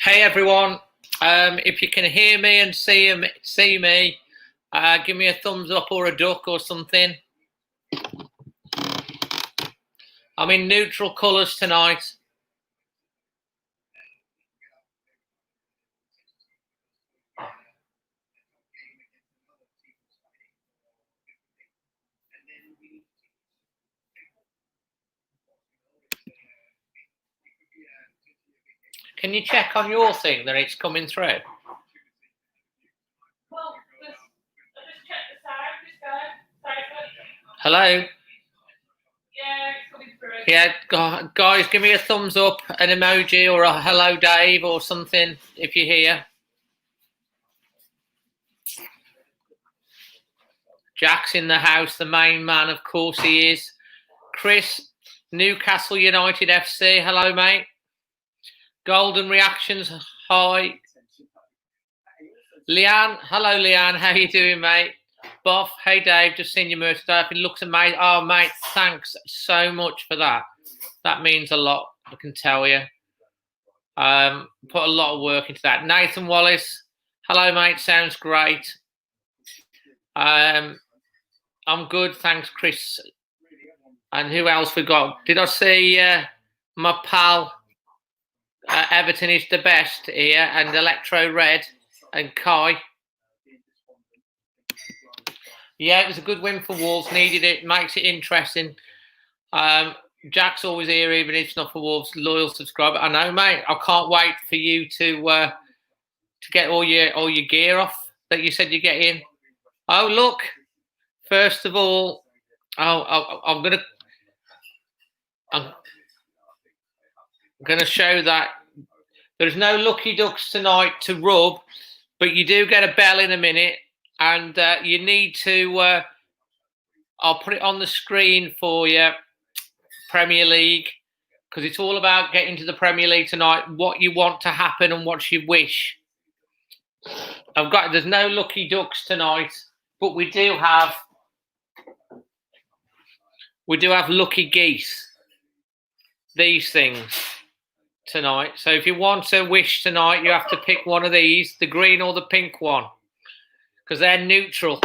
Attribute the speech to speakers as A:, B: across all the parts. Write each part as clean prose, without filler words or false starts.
A: Hey everyone, if you can hear me and see me, give me a thumbs up or a duck or something. I'm in neutral colours tonight. Can you check on your thing that it's coming through? Well, just check the sound. Hello? Yeah, it's coming through. Yeah, guys, give me a thumbs up, an emoji, or a hello, Dave, or something if you're here. Jack's in the house, the main man, of course he is. Chris, Newcastle United FC, hello, mate. Golden reactions, hi. Leanne, hello Leanne, how you doing, mate? Boff, hey Dave, just seen your merchandise. It looks amazing. Oh, mate, thanks so much for that. That means a lot, I can tell you. Put a lot of work into that. Nathan Wallace, hello, mate, sounds great. I'm good, thanks, Chris. And who else we got? Did I see my pal? Everton is the best here, and Electro Red and Kai. Yeah, it was a good win for Wolves. Needed it. Makes it interesting. Jack's always here, even if it's not for Wolves. Loyal subscriber. I know, mate. I can't wait for you to get all your gear off that you said you get in. Oh, look. First of all, I'm gonna show that there's no lucky ducks tonight to rub, but you do get a bell in a minute, and you need to. I'll put it on the screen for you, Premier League, because it's all about getting to the Premier League tonight. What you want to happen and what you wish. There's no lucky ducks tonight, but we do have lucky geese. These things tonight. So if you want to wish tonight, you have to pick one of these, the green or the pink one, because they're neutral.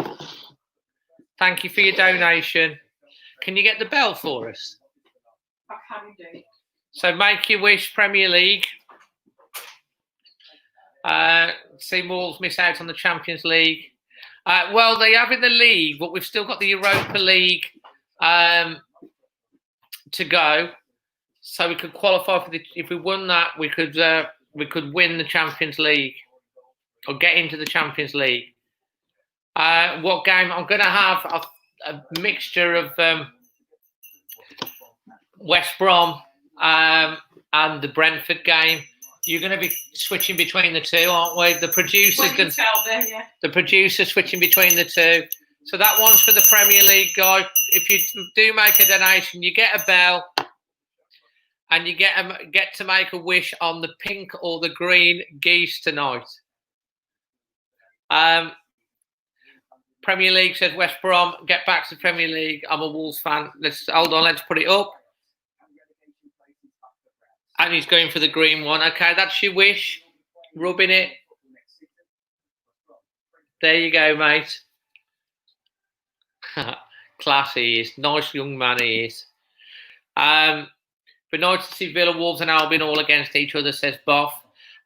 A: Thank you for your donation. Can you get the bell for us?
B: I can do.
A: So make your wish, Premier League. See Wolves miss out on the Champions League. Well, they have in the league, but we've still got the Europa League to go. So we could qualify for if we won that, we could win the Champions League or get into the Champions League. What game? I'm going to have a mixture of West Brom and the Brentford game. You're going to be switching between the two, aren't we? The producer's switching between the two. So that one's for the Premier League, guys. If you do make a donation, you get a bell. And you get to make a wish on the pink or the green geese tonight. Premier League says West Brom, get back to Premier League. I'm a Wolves fan. Hold on, let's put it up. And he's going for the green one. Okay, that's your wish. Rubbing it. There you go, mate. Class he is. Nice young man he is. But nice to see Villa, Wolves and Albion all against each other, says Boff.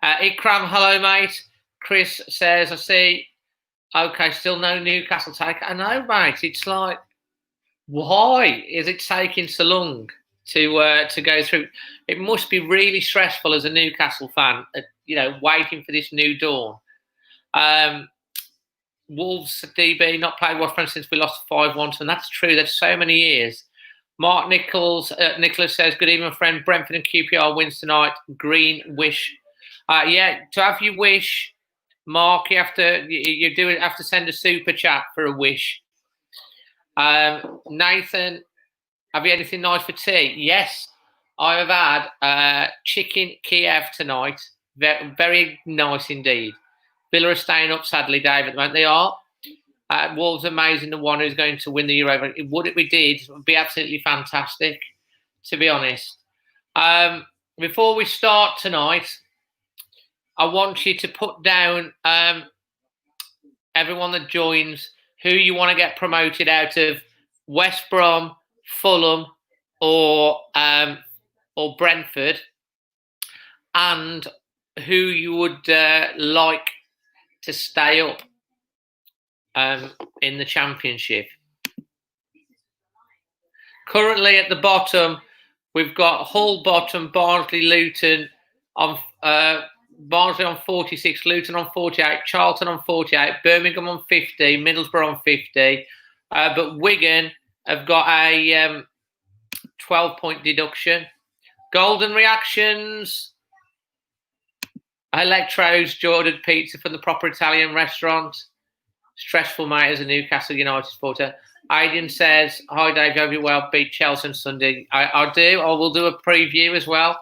A: Ikram, hello, mate. Chris says, I see. Okay, still no Newcastle take. I know, mate. It's like, why is it taking so long to go through? It must be really stressful as a Newcastle fan, waiting for this new dawn. Wolves DB not played West Brom since we lost 5-1, and that's true. That's so many years. Mark Nicholas says, good evening, friend. Brentford and QPR wins tonight. Green wish. To have your wish, Mark, you have to send a super chat for a wish. Nathan, have you anything nice for tea? Yes, I have had chicken Kiev tonight. Very, very nice indeed. Villa are staying up, sadly, Dave, at the moment. They are. Wolves amazing, the one who's going to win the Europa. Would it would be absolutely fantastic, to be honest. Before we start tonight, I want you to put down everyone that joins who you want to get promoted out of West Brom, Fulham, or Brentford, and who you would like to stay up in the Championship. Currently at the bottom, we've got Hull bottom, Barnsley, Luton on Barnsley on 46, Luton on 48, Charlton on 48, Birmingham on 50, Middlesbrough on 50. But Wigan have got a 12-point deduction. Golden reactions. Electros, Jordan Pizza from the Proper Italian Restaurant. Stressful, mate, as a Newcastle United supporter. Aidan says, hi, Dave, hope you're well. Beat Chelsea on Sunday. I do. I will do a preview as well.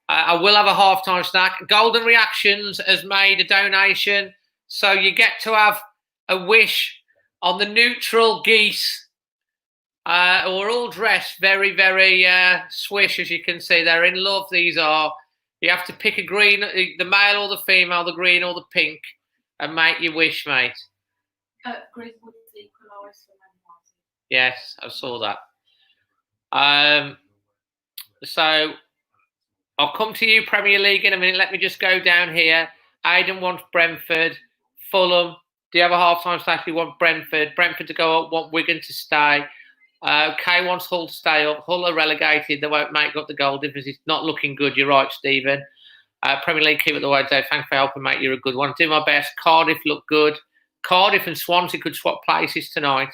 A: I will have a halftime snack. Golden Reactions has made a donation. So you get to have a wish on the neutral geese. Who are all dressed very, very swish, as you can see. They're in love, these are. You have to pick a green, the male or the female, the green or the pink, and make your wish, mate.
B: Green would equalise for Man United.
A: Yes, I saw that. So I'll come to you, Premier League, in a minute. Let me just go down here. Aidan wants Brentford. Fulham. Do you have a half-time stack? You want Brentford. Brentford to go up. Want Wigan to stay. Kay wants Hull to stay up. Hull are relegated. They won't make up the goal difference. It's not looking good. You're right, Stephen. Premier League, keep it the way, Dave. Thanks for helping, mate. You're a good one. Do my best. Cardiff look good. Cardiff and Swansea could swap places tonight.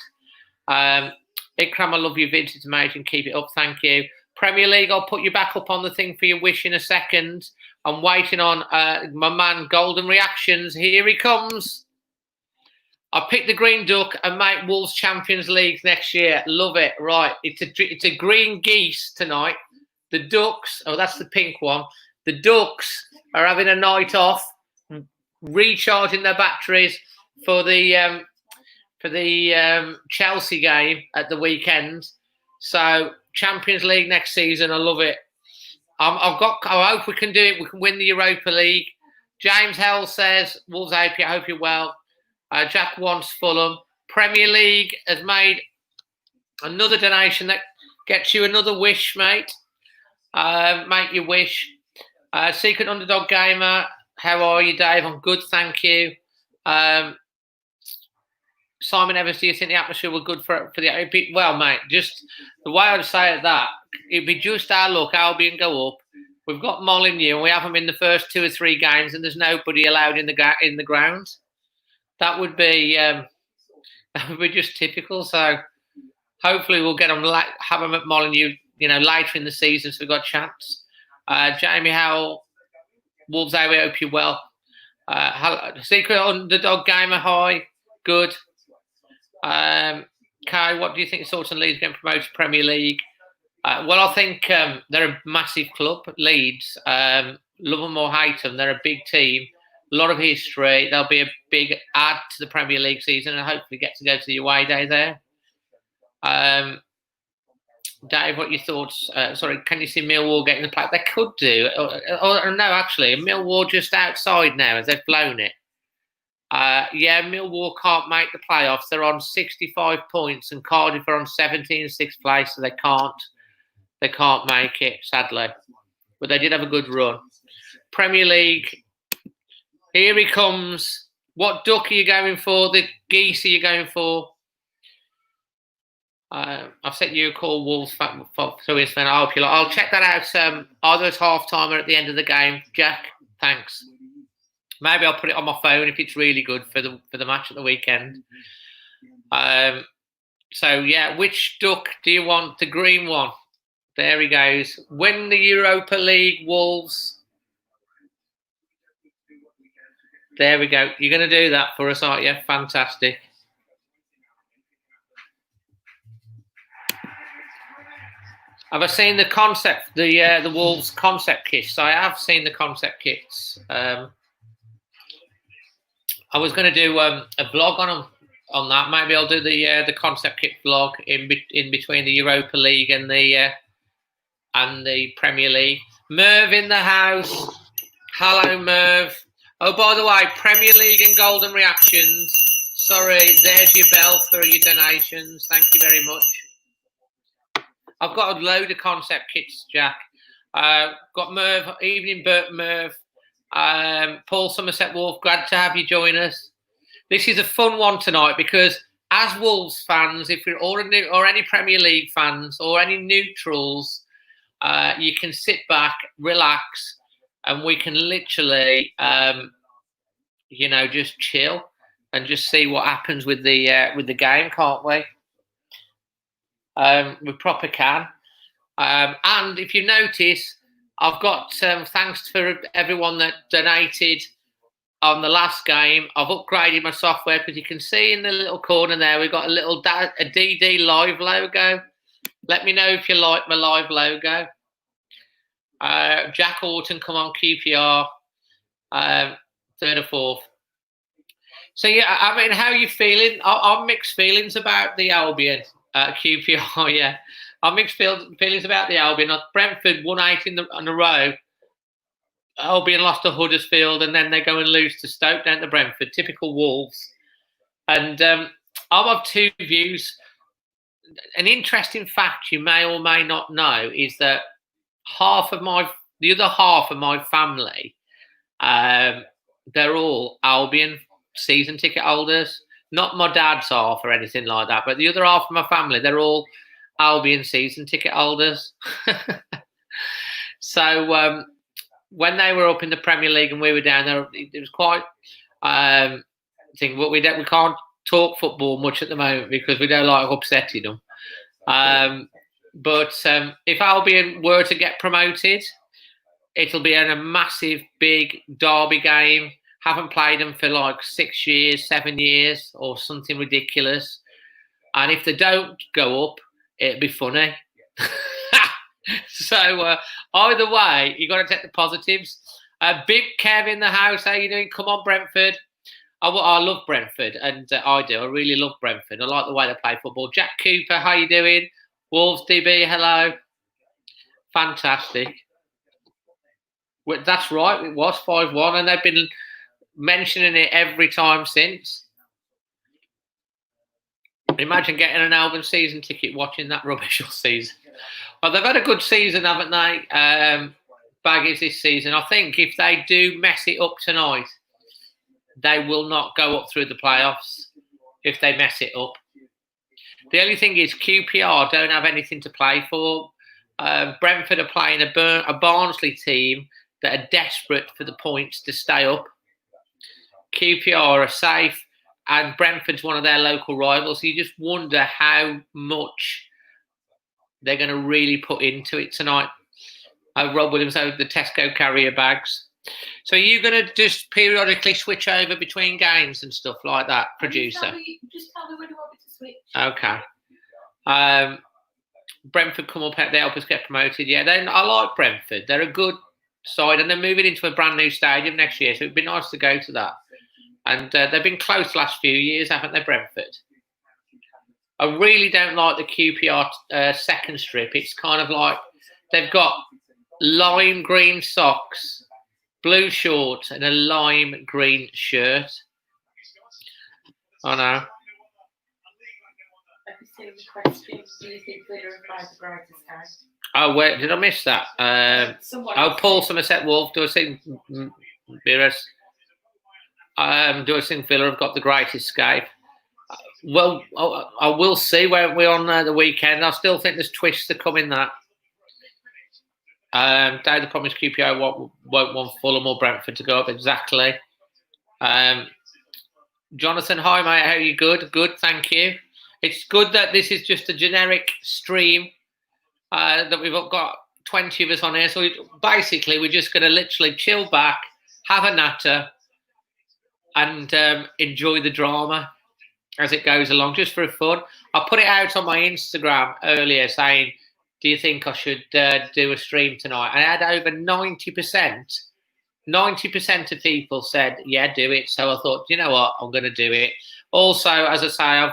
A: Ikram, I love your vids. It's amazing. Keep it up. Thank you. Premier League, I'll put you back up on the thing for your wish in a second. I'm waiting on my man, Golden Reactions. Here he comes. I picked the Green Duck and make Wolves Champions League next year. Love it. Right. It's a green geese tonight. The Ducks, oh, that's the pink one. The Ducks are having a night off, recharging their batteries for the Chelsea game at the weekend. So Champions League next season. I love it. I hope we can do it. We can win the Europa League. James Hell says, Wolves AP, I hope you're well. Jack wants Fulham. Premier League has made another donation that gets you another wish, mate. Make your wish. Secret Underdog Gamer, how are you, Dave? I'm good, thank you. Simon Evans, do you think the atmosphere was good for the... Well, mate, just the way I'd say it, that it'd be just our luck. Albion go up. We've got Molineux, and we have them in the first 2 or 3 games, and there's nobody allowed in the ground. That would be just typical. So hopefully we'll get them, have them at Molineux, later in the season, so we've got a chance. Jamie Howell, Wolves, I hope you're well. Secret Underdog Gamer, hi, good. Kai, what do you think Salton Leeds getting promoted to Premier League? Well, I think they're a massive club, Leeds. Love them or hate them, they're a big team. A lot of history. There'll be a big add to the Premier League season and hopefully get to go to the away day there. Dave, what are your thoughts? Sorry, can you see Millwall getting the play? They could do. No, actually, Millwall just outside now as they've blown it. Yeah, Millwall can't make the playoffs. They're on 65 points and Cardiff are on 17th, 6th place, so they can't make it, sadly. But they did have a good run. Premier League. Here he comes. What duck are you going for? The geese are you going for? I've sent you a call, Wolves through his fan. I'll check that out either as half-time or at the end of the game. Jack, thanks. Maybe I'll put it on my phone if it's really good for the match at the weekend. So, yeah, which duck do you want? The green one. There he goes. Win the Europa League, Wolves. There we go. You're going to do that for us, aren't you? Fantastic. Have I seen the concept, the Wolves concept kits? I have seen the concept kits. I was going to do a vlog on them on that. Maybe I'll do the concept kit vlog in between the Europa League and the Premier League. Merv in the house. Hello, Merv. Oh, by the way, Premier League and Golden Reactions. Sorry, there's your bell for your donations. Thank you very much. I've got a load of concept kits, Jack. Got Merv, evening Merv. Paul Somerset Wolf, glad to have you join us. This is a fun one tonight because as Wolves fans, if you're or any Premier League fans or any neutrals, you can sit back, relax, and we can literally, just chill and just see what happens with the game, can't we? We proper can. And if you notice, I've got thanks for everyone that donated on the last game. I've upgraded my software because you can see in the little corner there we've got a little DD live logo. Let me know if you like my live logo. Jack Orton, come on, QPR, third or fourth. So yeah, I mean, how are you feeling? I'm mixed feelings about the Albion QPR. Yeah, I'm mixed feelings about the Albion. Brentford won 8 in a row. Albion lost to Huddersfield, and then they go and lose to Stoke down to Brentford. Typical Wolves. And I'm of two views. An interesting fact you may or may not know is that the other half of my family, they're all Albion season ticket holders. Not my dad's half or anything like that, but the other half of my family, they're all Albion season ticket holders. So when they were up in the Premier League and we were down there, it was quite. We can't talk football much at the moment because we don't like upsetting them. But if Albion were to get promoted, it'll be in a massive, big derby game. Haven't played them for like 6 years, 7 years, or something ridiculous. And if they don't go up, it'd be funny. So either way, you got to take the positives. Big Kev in the house. How you doing? Come on, Brentford. I love Brentford, and I do. I really love Brentford. I like the way they play football. Jack Cooper, how you doing? Wolves DB, hello. Fantastic. Well, that's right. It was 5-1, and they've been mentioning it every time since. Imagine getting an Albion season ticket watching that rubbish all season. Well, they've had a good season, haven't they? Baggies this season. I think if they do mess it up tonight, they will not go up through the playoffs if they mess it up. The only thing is QPR don't have anything to play for. Brentford are playing a Barnsley team that are desperate for the points to stay up. QPR are safe, and Brentford's one of their local rivals. So you just wonder how much they're going to really put into it tonight. Rob Williams over the Tesco carrier bags. So are you going to just periodically switch over between games and stuff like that, producer?
B: Just tell me when you want me to switch.
A: Okay. Brentford come up, they help us get promoted. Yeah, I like Brentford. They're a good side, and they're moving into a brand new stadium next year, so it'd be nice to go to that. And they've been close the last few years, haven't they, Brentford? I really don't like the QPR second strip. It's kind of like they've got lime green socks, blue shorts, and a lime green shirt. I know. Oh, wait, did I miss that? Paul Somerset Wolf, do I think Beres? Do I think Villa have got the great escape? Well, I will see where we're on the weekend. I still think there's twists to come in that. David promised QPR won't want Fulham or Brentford to go up. Exactly. Jonathan, hi mate, how are you? Good, thank you. It's good that this is just a generic stream that we've got 20 of us on here. So basically, we're just going to literally chill back, have a natter, and enjoy the drama as it goes along, just for fun. I put it out on my Instagram earlier saying, do you think I should do a stream tonight? And I had over 90% of people said, yeah, do it. So I thought, you know what, I'm going to do it. Also, as I say,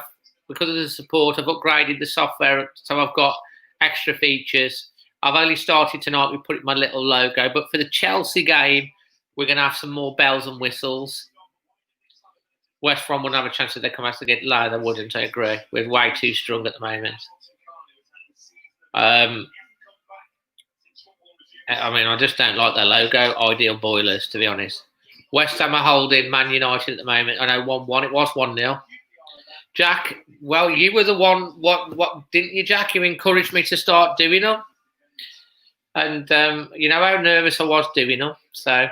A: because of the support, I've upgraded the software, so I've got extra features. I've only started tonight with putting my little logo, but for the Chelsea game, we're going to have some more bells and whistles. West Brom wouldn't have a chance if they come out to get low. They wouldn't, I agree. We're way too strong at the moment. I mean, I just don't like their logo. Ideal Boilers, to be honest. West Ham are holding Man United at the moment. I know 1-1. It was 1-0. Jack, well, you were the one. What didn't you, Jack? You encouraged me to start doing them, and you know how nervous I was doing them. So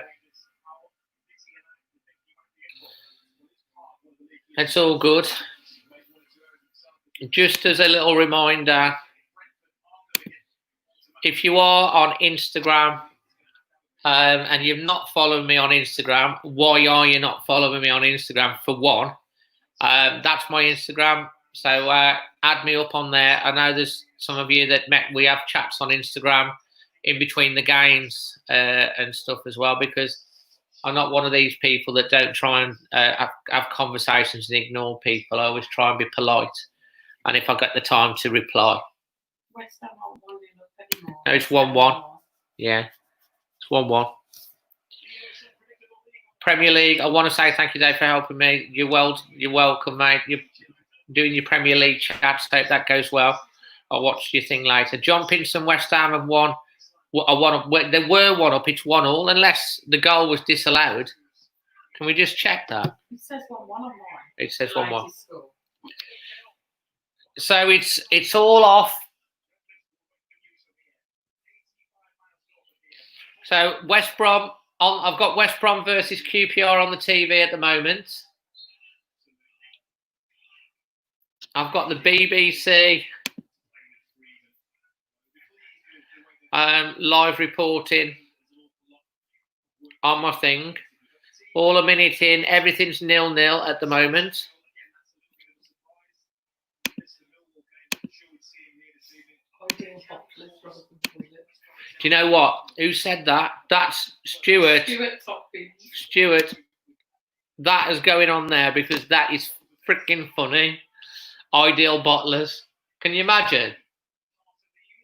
A: it's all good. Just as a little reminder, if you are on Instagram and you've not followed me on Instagram, why are you not following me on Instagram? For one, that's my Instagram. So add me up on there. I know there's some of you that we have chats on Instagram in between the games and stuff as well, because I'm not one of these people that don't try and have conversations and ignore people. I always try and be polite. And if I get the time to reply.
B: West Ham aren't 1-0 up anymore.
A: No, it's 1-1. Yeah, it's 1-1. Premier League, I want to say thank you, Dave, for helping me. You're welcome, mate. You're doing your Premier League chats. Hope that goes well. I'll watch your thing later. John Pinson, West Ham have won. They were 1-up. It's 1-1, unless the goal was disallowed. Can we just check that?
B: It says 1-1 on mine.
A: It says 1-1. So it's all off. So West Brom. I've got West Brom versus QPR on the TV at the moment. I've got the BBC live reporting on my thing. All a minute in, everything's 0-0 at the moment. Do you know what? Who said that? That's Stuart. Stuart. That is going on there because that is freaking funny. Ideal bottlers. Can you imagine?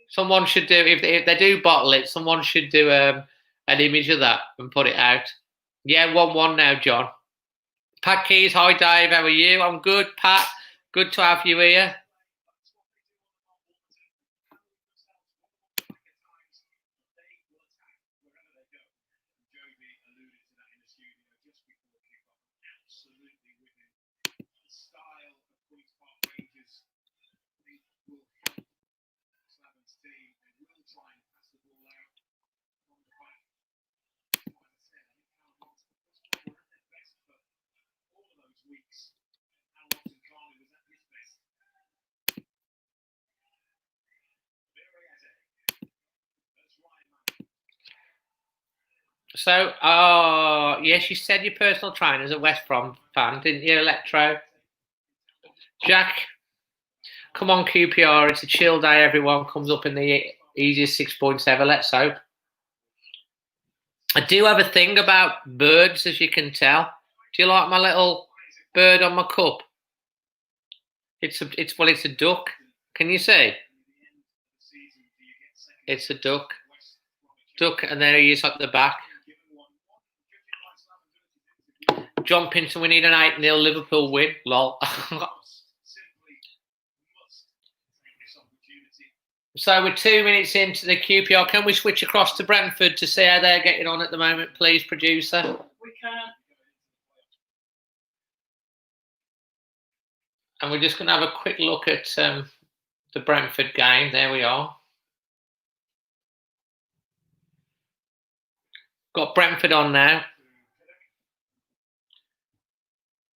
A: Someone should do, if they do bottle it, someone should do an image of that and put it out. Yeah, 1-1 now, John. Pat Keys, hi Dave, how are you? I'm good, Pat. Good to have you here. So, yes, you said your personal trainer's a West Brom fan, didn't you, Electro? Jack, come on, QPR. It's a chill day. Everyone comes up in the easiest 6 points ever. Let's hope. I do have a thing about birds, as you can tell. Do you like my little bird on my cup? It's a duck. Can you see? It's a duck. Duck, and there he is at the back. John Pinson, we need an 8-0 Liverpool win. Lol. So we're 2 minutes into the QPR. Can we switch across to Brentford to see how they're getting on at the moment, please, producer?
B: We can.
A: And we're just going to have a quick look at the Brentford game. There we are. Got Brentford on now.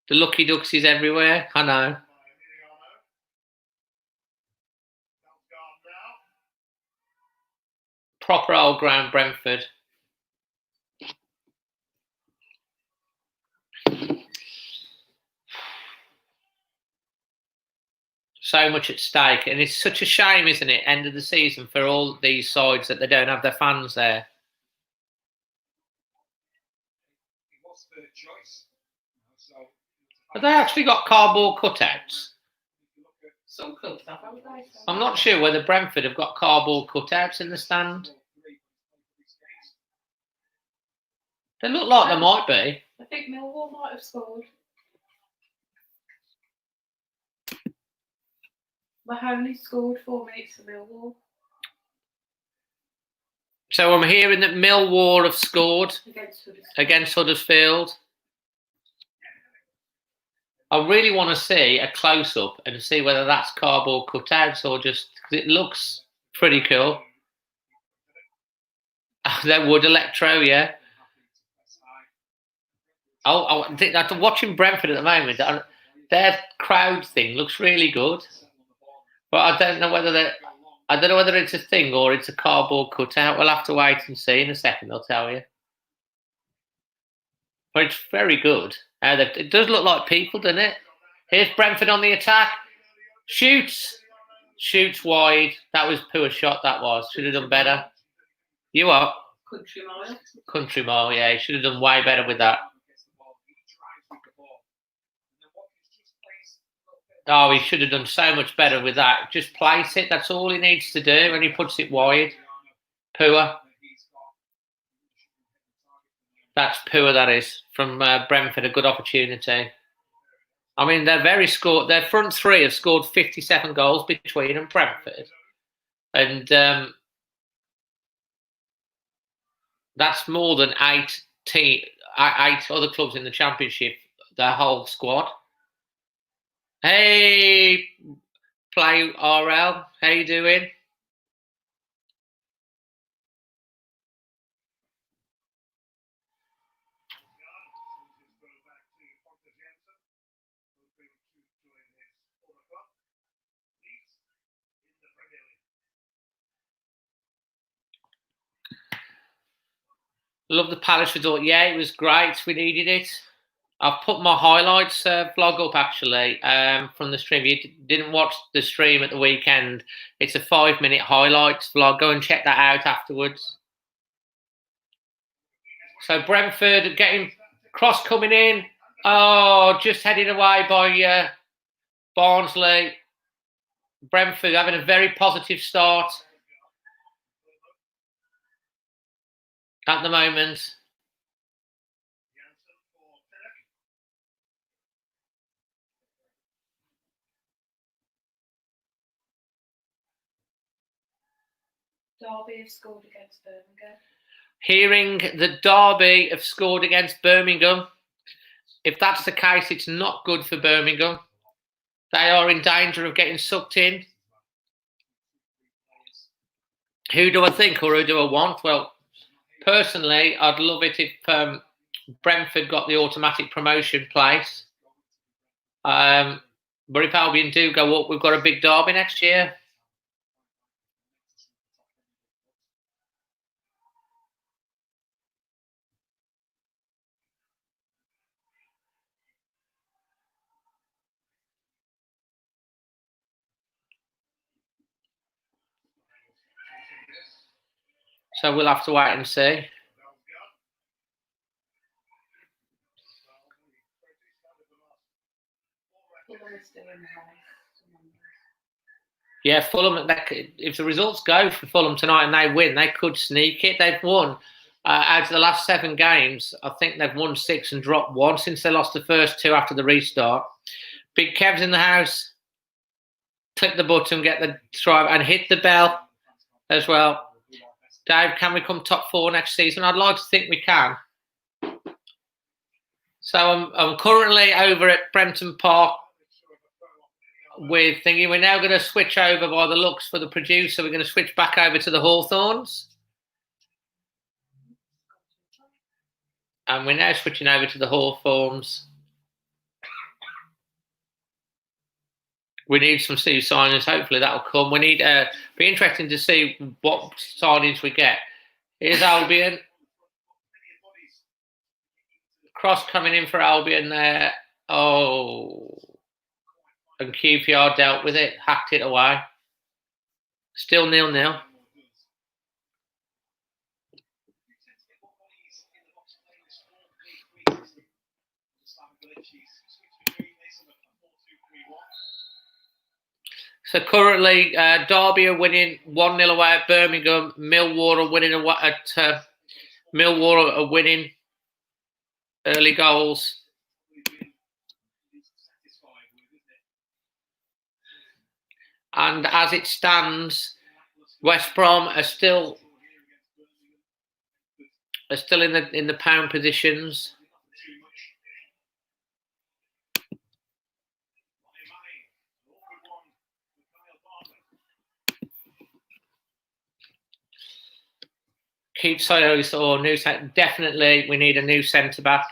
A: The lucky ducks is everywhere. I know. Proper old ground, Brentford. So much at stake. And it's such a shame, isn't it, end of the season for all these sides that they don't have their fans there. Have they actually got cardboard cutouts?
B: Some clubs have, haven't they?
A: I'm not sure whether Brentford have got cardboard cutouts in the stand. They look like they might be.
B: I think Millwall might have scored. Mahoney scored 4 minutes for Millwall.
A: So I'm hearing that Millwall have scored
B: Against Huddersfield.
A: against Huddersfield. I really want to see a close-up and see whether that's cardboard cutouts or just... Because it looks pretty cool. They would, Electro, yeah. After watching Brentford at the moment, their crowd thing looks really good. But I don't know whether it's a thing or it's a cardboard cutout. We'll have to wait and see in a second, I'll tell you. But it's very good. It does look like people, doesn't it? Here's Brentford on the attack. Shoots wide. That was poor shot, that was. Should have done better. You are?
B: Country mile.
A: Country mile, yeah. He should have done way better with that. Oh, he should have done so much better with that. Just place it. That's all he needs to do. And he puts it wide. Poor. That's poor, that is. From Brentford, a good opportunity. I mean, their front three have scored 57 goals between them, Brentford. And that's more than eight other clubs in the Championship, their whole squad. Hey, Play RL, how you doing? Love the Palace result. Yeah, it was great. We needed it. I've put my highlights vlog up actually from the stream. If you didn't watch the stream at the weekend, it's a 5-minute highlights vlog. Go and check that out afterwards. So Brentford getting cross coming in. Oh, just headed away by Barnsley. Brentford having a very positive start at the moment.
B: Derby have scored against Birmingham.
A: Hearing that Derby have scored against Birmingham. If that's the case, it's not good for Birmingham. They are in danger of getting sucked in. Who do I think or who do I want? Well, personally, I'd love it if Brentford got the automatic promotion place. But if Albion do go up, we've got a big derby next year. So we'll have to wait and see. Yeah, Fulham, if the results go for Fulham tonight and they win, they could sneak it. They've won. Out of the last 7 games, I think they've won 6 and dropped 1 since they lost the first 2 after the restart. Big Kev's in the house. Click the button, get the subscribe, and hit the bell as well. Dave, can we come top 4 next season? I'd like to think we can. So I'm currently over at Brenton Park with thingy. We're now going to switch over by the looks for the producer. We're going to switch back over to the Hawthorns. And we're now switching over to the Hawthorns. We need some new signings. Hopefully that'll come. We need be interesting to see what signings we get. Here's Albion. Cross coming in for Albion there. Oh. And QPR dealt with it, hacked it away. Still 0-0. So currently, Derby are winning 1-0 away at Birmingham. Millwall are winning away at Millwall are winning early goals. And as it stands, West Brom are still in the pound positions. Keep Sayos or new definitely we need a new centre back.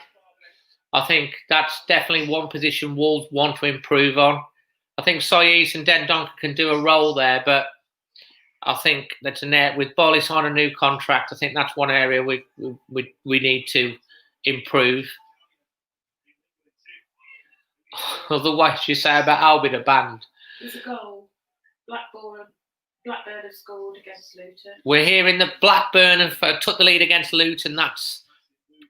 A: I think that's definitely one position Wolves want to improve on. I think Sayes and Dendoncker can do a role there, but I think that's an area with Bollis on a new contract. I think that's one area we need to improve. Otherwise, you say about Albion are banned.
B: There's a goal. Blackburn have scored against Luton.
A: We're hearing that Blackburn have took the lead against Luton. That's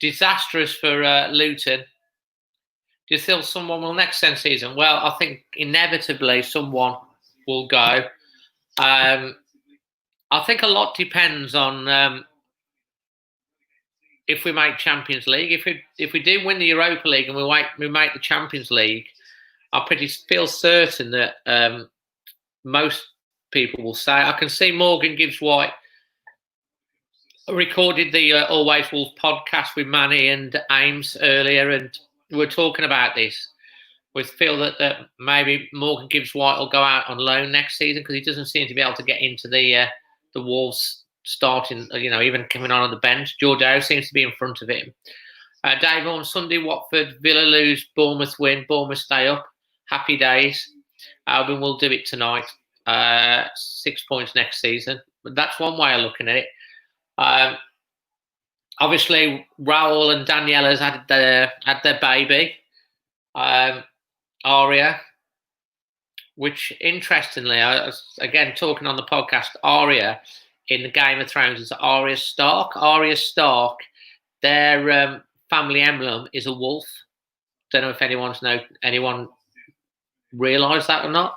A: disastrous for Luton. Do you feel someone will next season? Well, I think inevitably someone will go. I think a lot depends on if we make Champions League. If we do win the Europa League and we make the Champions League, I feel certain that most people will say. I can see Morgan Gibbs-White recorded the Always Wolves podcast with Manny and Ames earlier, and we're talking about this. We feel that maybe Morgan Gibbs-White will go out on loan next season because he doesn't seem to be able to get into the Wolves starting, even coming on the bench. Jordan seems to be in front of him. Dave, on Sunday, Watford, Villa lose, Bournemouth win, Bournemouth stay up. Happy days. Albion will do it tonight. 6 points next season. But that's one way of looking at it. Obviously, Raul and Daniela's had their baby, Aria, which interestingly, I was again talking on the podcast, Aria in the Game of Thrones is Arya Stark. Arya Stark, their family emblem is a wolf. Don't know if anyone realised that or not.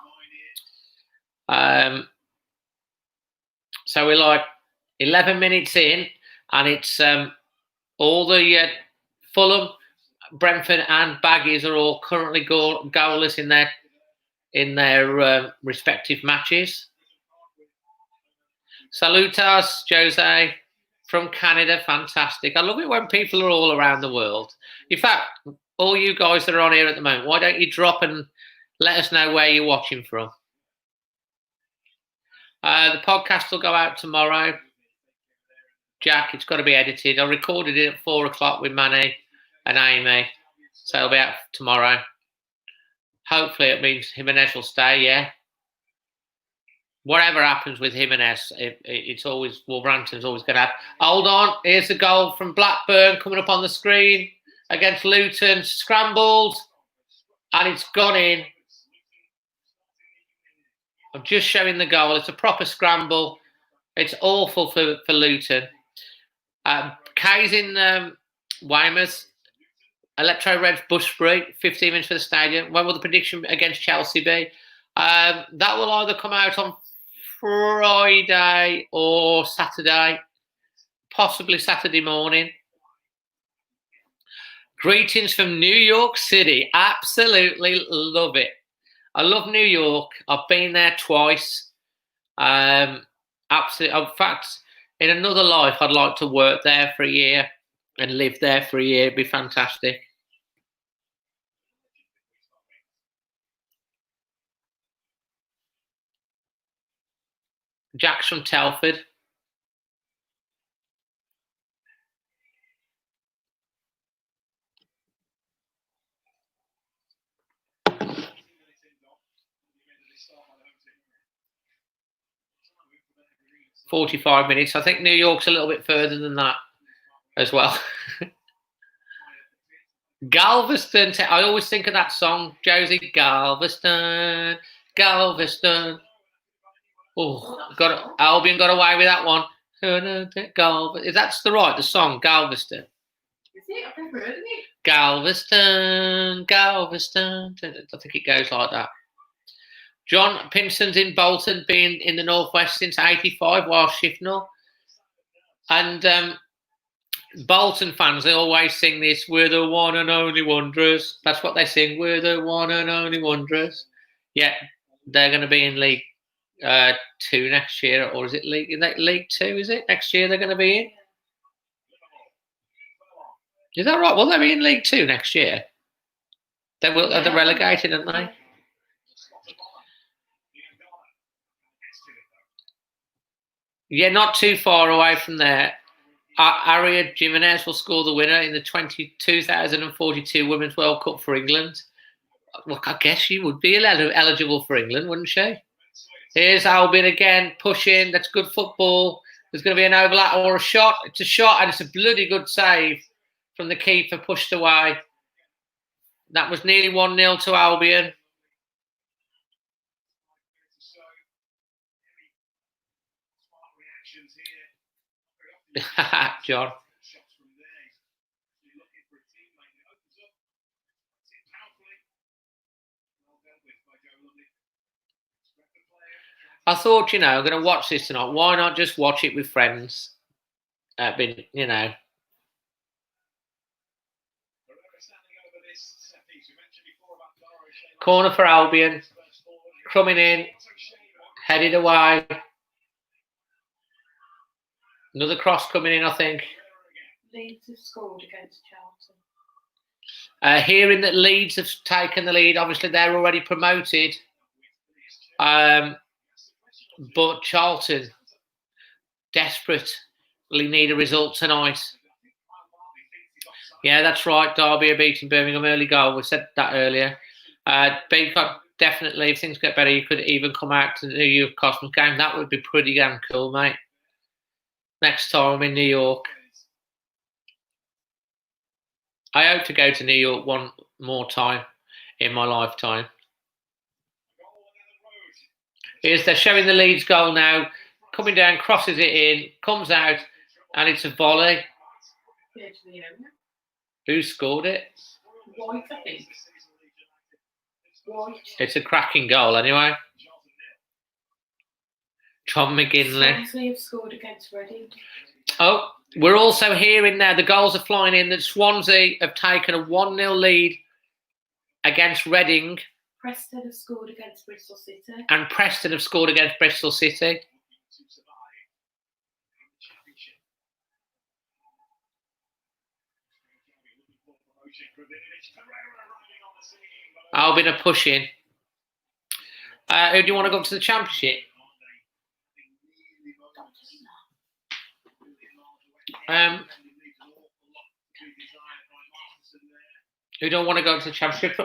A: So we're like 11 minutes in, and it's all the Fulham, Brentford, and Baggies are all currently goalless in their respective matches. Salutas, Jose from Canada, fantastic. I love it when people are all around the world. In fact, all you guys that are on here at the moment, why don't you drop and let us know where you're watching from? The podcast will go out tomorrow. Jack, it's got to be edited. I recorded it at 4 o'clock with Manny and Amy, so it'll be out tomorrow. Hopefully it means Jimenez will stay, yeah. Whatever happens with Jimenez, it's always, Wolverhampton's always going to have. Hold on, here's the goal from Blackburn coming up on the screen against Luton. Scrambled, and it's gone in. I'm just showing the goal. It's a proper scramble. It's awful for Luton. Kay's in Weymouth. Electro Reds Bushbury, 15 minutes for the stadium. When will the prediction against Chelsea be? That will either come out on Friday or Saturday, possibly Saturday morning. Greetings from New York City. Absolutely love it. I love New York. I've been there twice. Absolutely. In fact, in another life, I'd like to work there for a year and live there for a year. It'd be fantastic. Jack's from Telford. "45 minutes. I think New York's a little bit further than that as well. Galveston. I always think of that song, Josie. Galveston, Galveston. Oh, Albion got away with that one. That's the song, Galveston.
B: Is it? I've never heard of it.
A: Galveston, Galveston. I think it goes like that. John Pinson's in Bolton, been in the Northwest since '85 while Shifnal. And Bolton fans, they always sing this, we're the one and only Wanderers. That's what they sing, we're the one and only Wanderers. Yeah, they're going to be in League 2 next year, or is it League 2, is it? Next year they're going to be in? Is that right? Will they be in League 2 next year? They're relegated, aren't they? Yeah, not too far away from there. Aria Jimenez will score the winner in the 2042 Women's World Cup for England. Look, I guess she would be eligible for England, wouldn't she? Here's Albion again, pushing. That's good football. There's going to be an overlap or a shot. It's a shot, and it's a bloody good save from the keeper, pushed away. That was nearly 1-0 to Albion. John. I thought, I'm going to watch this tonight. Why not just watch it with friends? Corner for Albion. Coming in. Headed away. Another cross coming in, I think.
B: Leeds have scored against Charlton.
A: Hearing that Leeds have taken the lead, obviously they're already promoted. But Charlton desperately need a result tonight. Yeah, that's right. Derby are beating Birmingham early goal. We said that earlier. Beacott definitely, if things get better, you could even come out to the New York Cosmos game. That would be pretty damn cool, mate. Next time I'm in New York. I hope to go to New York one more time in my lifetime. They're showing the Leeds goal now. Coming down, crosses it in, comes out, and it's a volley. Who scored it?
B: White, I think. White.
A: It's a cracking goal anyway. Tom McGinley.
B: Swansea have scored against Reading.
A: Oh, we're also hearing now, the goals are flying in, that Swansea have taken a 1-0 lead against Reading.
B: Preston have scored against Bristol City.
A: And Preston have scored against Bristol City. Albion are pushing. Who do you want to go up to the Championship? Who don't want to go to the Championship?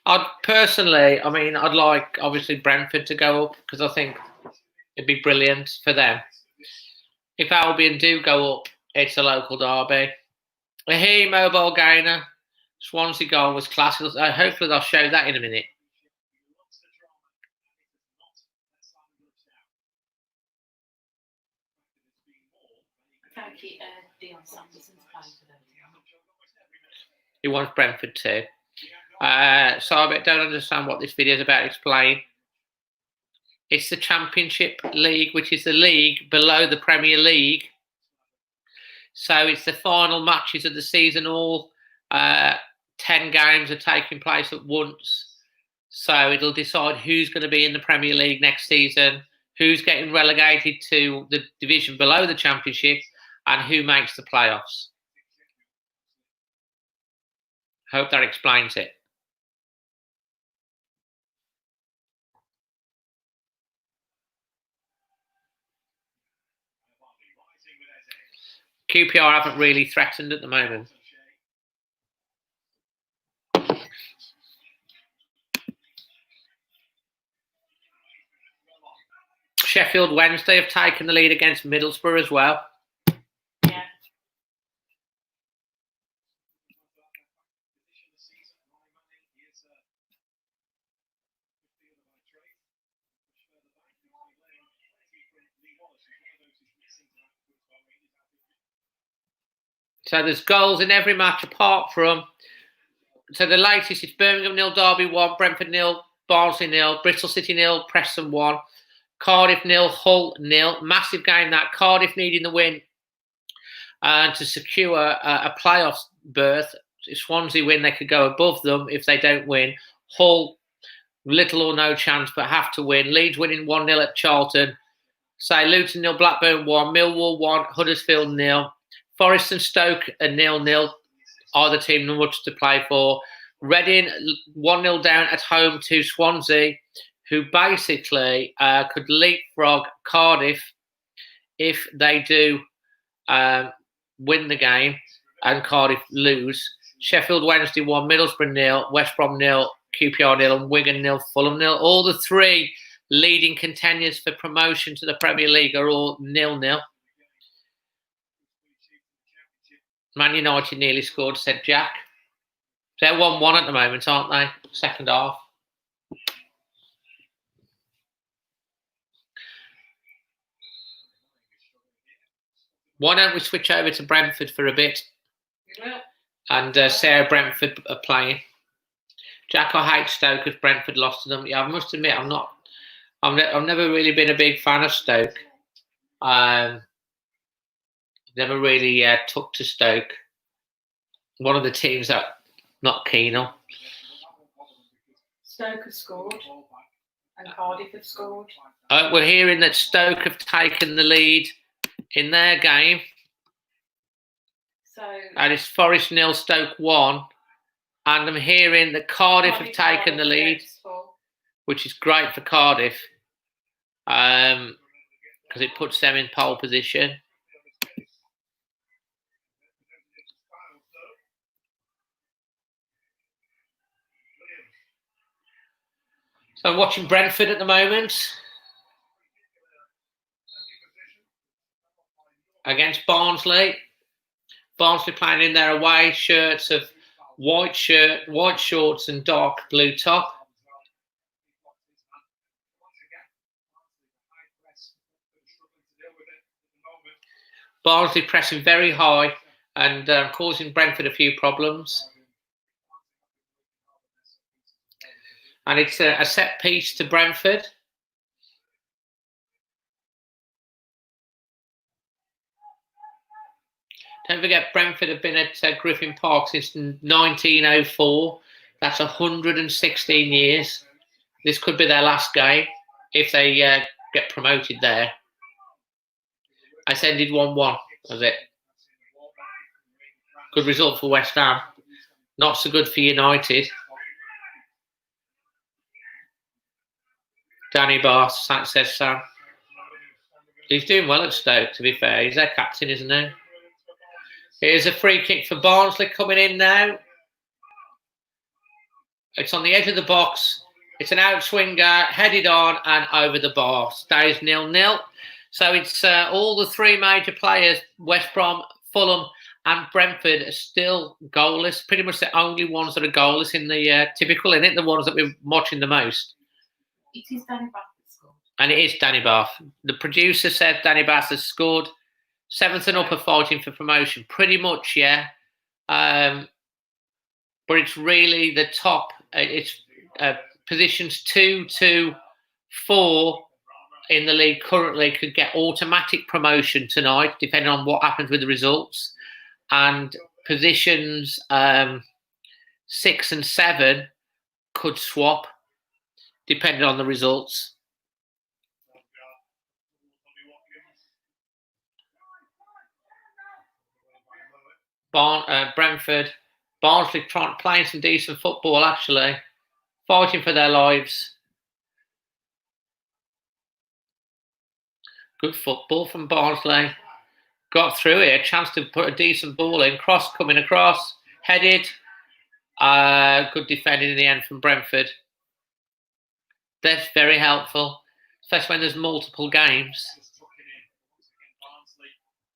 A: I'd like obviously Brentford to go up because I think it'd be brilliant for them. If Albion do go up, it's a local derby. Hey, mobile gainer. Swansea goal was class. Hopefully they'll show that in a minute. He wants Brentford too. So I don't understand what this video is about. Explain. It's the Championship League, which is the league below the Premier League. So it's the final matches of the season. All 10 games are taking place at once. So it'll decide who's going to be in the Premier League next season, who's getting relegated to the division below the Championship, and who makes the playoffs. Hope that explains it. QPR haven't really threatened at the moment. Sheffield Wednesday have taken the lead against Middlesbrough as well.
B: Yeah.
A: So there's goals in every match apart from... So the latest is Birmingham 0, Derby 1, Brentford 0, Barnsley 0, Bristol City 0, Preston 1, Cardiff 0, Hull 0. Massive game that. Cardiff needing the win to secure a playoff berth. If Swansea win, they could go above them. If they don't win, Hull, little or no chance, but have to win. Leeds winning 1-0 at Charlton. Say Luton 0, Blackburn 1, Millwall 1, Huddersfield 0. Forest and Stoke are 0-0. Either team not much to play for. Reading 1-0 down at home to Swansea, who basically could leapfrog Cardiff if they do win the game and Cardiff lose. Sheffield Wednesday 1, Middlesbrough 0, West Brom 0, QPR 0, and Wigan 0, Fulham 0. All the three leading contenders for promotion to the Premier League are all 0-0. Man United nearly scored, said Jack. They're 1-1 at the moment, aren't they? Second half. Why don't we switch over to Brentford for a bit? And Sarah Brentford are playing. Jack, I hate Stoke if Brentford lost to them. Yeah, I must admit, I've never really been a big fan of Stoke. Never really took to Stoke. One of the teams that I'm not keen on.
B: Stoke have scored and Cardiff have scored.
A: We're hearing that Stoke have taken the lead in their game.
B: So,
A: and it's Forest 0, Stoke 1. And I'm hearing that Cardiff have taken the lead, which is great for Cardiff because it puts them in pole position. So I'm watching Brentford at the moment against Barnsley. Barnsley playing in their away shirts of white shorts and dark blue top. Barnsley pressing very high and causing Brentford a few problems. And it's a set piece to Brentford. Don't forget, Brentford have been at Griffin Park since 1904. That's 116 years. This could be their last game if they get promoted there. It's ended 1-1, was it? Good result for West Ham. Not so good for United. Danny Bath, says Sam. He's doing well at Stoke, to be fair. He's their captain, isn't he? Here's a free kick for Barnsley coming in now. It's on the edge of the box. It's an outswinger, headed on and over the bar. Stays 0-0. So it's all the three major players, West Brom, Fulham and Brentford, are still goalless. Pretty much the only ones that are goalless in the typical, isn't it? The ones that we're watching the most.
B: It is Danny Bath that scored. And
A: it is Danny Bath. The producer said Danny Bath has scored. 7th and up are fighting for promotion. Pretty much, yeah. But it's really the top. It's positions 2 to 4 in the league currently could get automatic promotion tonight, depending on what happens with the results. And positions 6 and 7 could swap, depending on the results. Brentford, Barnsley playing some decent football, actually. Fighting for their lives. Good football from Barnsley. Got through it. A chance to put a decent ball in. Cross coming across. Headed. Good defending in the end from Brentford. That's very helpful, especially when there's multiple games.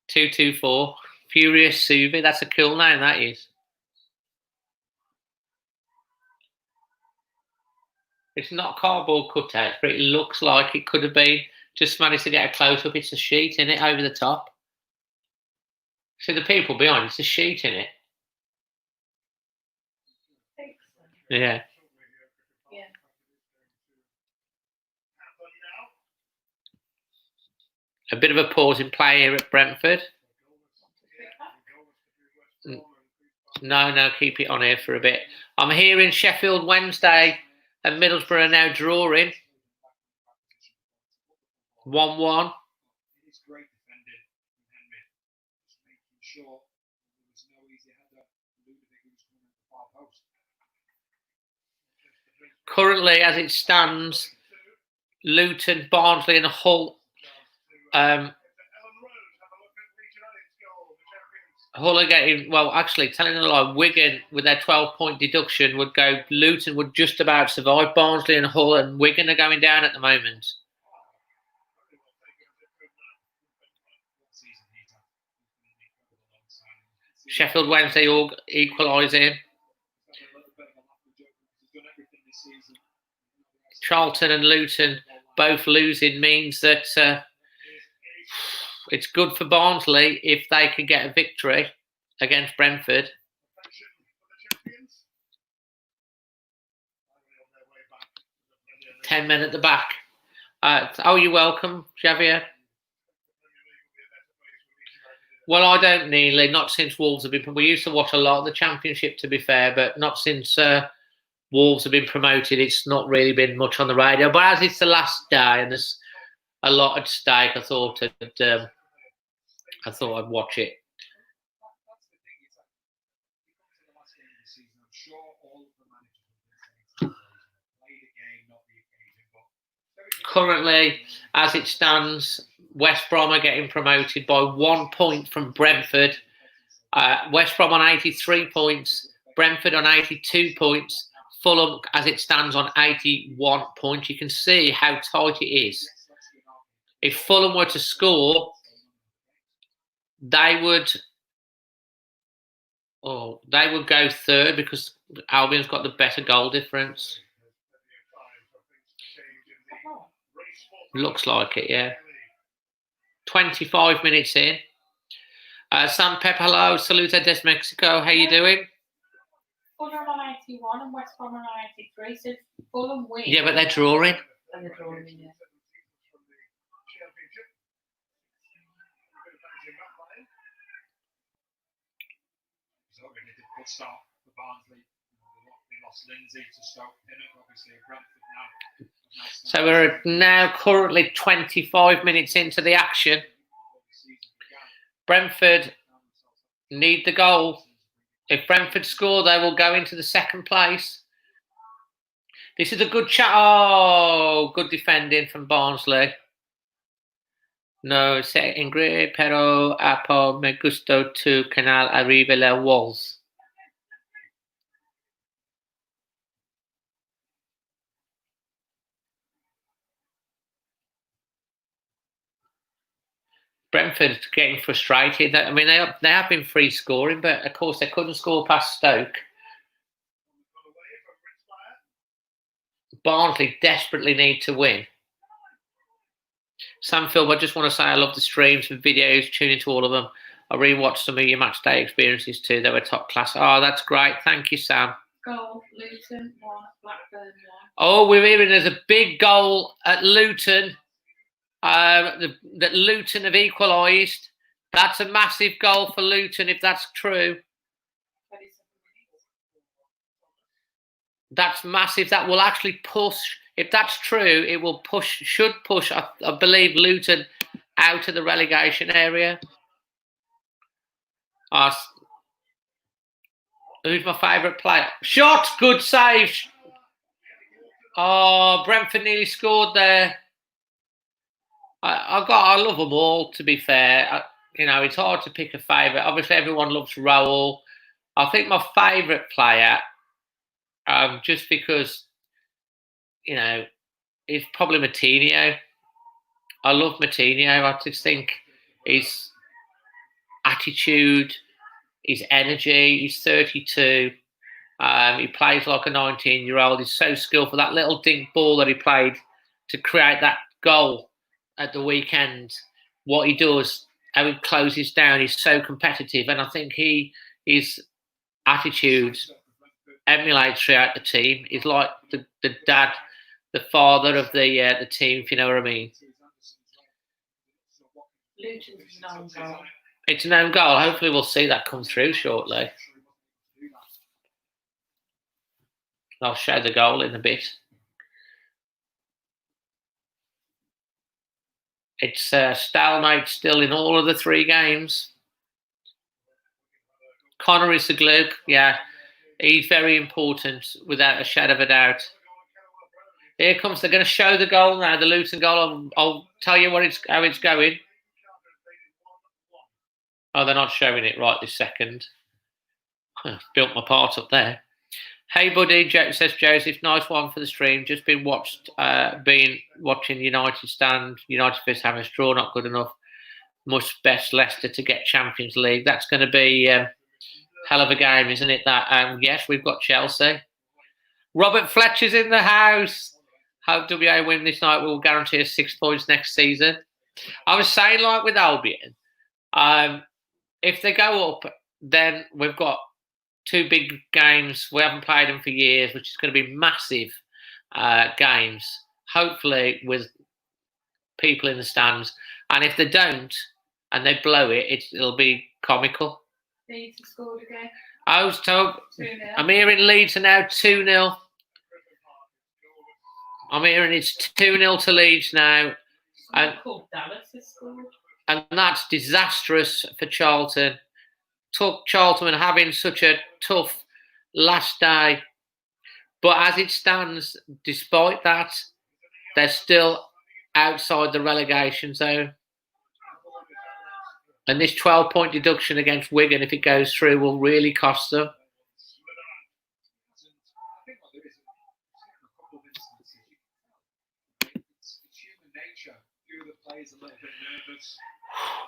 A: 2-2-4. Furious Suvi. That's a cool name, that is. It's not cardboard cutout, but it looks like it could have been. Just managed to get a close-up. It's a sheet in it over the top. See the people behind, it's a sheet in it. Yeah.
B: Yeah.
A: A bit of a pause in play here at Brentford. No, keep it on here for a bit. I'm hearing Sheffield Wednesday and Middlesbrough are now drawing 1-1. Currently, as it stands, Luton, Barnsley and Hull Hull are getting, well, actually, telling a lie, Wigan, with their 12-point deduction, would go, Luton would just about survive. Barnsley and Hull and Wigan are going down at the moment. Sheffield Wednesday all equalising. Charlton and Luton both losing means that it's good for Barnsley if they can get a victory against Brentford. 10 men at the back. Oh, you're welcome, Javier. Well, I don't nearly, not since Wolves have been. We used to watch a lot of the Championship, to be fair, but not since Wolves have been promoted. It's not really been much on the radio. But as it's the last day and there's a lot at stake, I thought I'd watch it. Currently, as it stands, West Brom are getting promoted by 1 point from Brentford. West Brom on 83 points, Brentford on 82 points, Fulham, as it stands, on 81 points. You can see how tight it is. If Fulham were to score, they would go third because Albion's got the better goal difference. Looks like it, yeah. 25 minutes in. Sam Pep, hello. Saluta des Mexico. How you doing?
B: Fulham on 81 and West Brom on 83. So Fulham win.
A: Yeah, but they're drawing.
B: And they're drawing, yeah.
C: Start for Barnsley. They lost Lindsay to Stoke. Obviously, Brentford now.
A: So we're now currently 25 minutes into the action. Brentford need the goal. If Brentford score, they will go into the second place. This is a good chat. Oh, good defending from Barnsley. No, se ingre, pero apo me gusto tu canal arriba la walls. Brentford getting frustrated. I mean, they have been free scoring, but of course they couldn't score past Stoke. Barnsley desperately need to win. Sam Phil, I just want to say I love the streams and videos, tune into all of them. I rewatched some of your match day experiences too. They were top class. Oh, that's great. Thank you, Sam.
B: Goal, Luton 1, Blackburn 1.
A: Oh, we're hearing there's a big goal at Luton. That Luton have equalised. That's a massive goal for Luton if that's true. That's massive. That will actually push. If that's true, it will push. Should push. I believe Luton out of the relegation area. Who's my favourite player? Shot. Good save. Oh, Brentford nearly scored there. I love them all, to be fair. It's hard to pick a favourite. Obviously, everyone loves Raul. I think my favourite player, just because, is probably Moutinho. I love Moutinho. I just think his attitude, his energy. He's 32. He plays like a 19-year-old. He's so skillful. That little dink ball that he played to create that goal at the weekend, what he does, how he closes down, he's so competitive, and I think his attitude emulates throughout the team. He's like the dad, the father of the team, if you know what I mean.
B: Luton's non goal.
A: It's an own goal. Hopefully we'll see that come through shortly. I'll show the goal in a bit. It's stalemate still in all of the 3 games. Connor is the glue. Yeah, he's very important without a shadow of a doubt. Here comes, they're going to show the goal now, the Luton goal. I'll tell you how it's going. Oh, they're not showing it right this second. Built my part up there. Hey, buddy, says Joseph. Nice one for the stream. Just been watching United stand. United vs Hammers draw, not good enough. Must best Leicester to get Champions League. That's going to be hell of a game, isn't it? That yes, we've got Chelsea. Robert Fletcher's in the house. Hope WA win this night. We'll guarantee us 6 points next season. I was saying, like with Albion, if they go up, then we've got 2 big games. We haven't played them for years, which is going to be massive games, hopefully with people in the stands. And if they don't and they blow it, it'll be comical.
B: Leeds have scored again.
A: I was told
B: 2-0.
A: I'm hearing Leeds are now 2-0. I'm hearing it's 2-0 to Leeds now. And
B: Dallas has scored.
A: And that's disastrous for Charlton. Took Charlton having such a tough last day. But as it stands, despite that, they're still outside the relegation zone. And this 12-point deduction against Wigan, if it goes through, will really cost them.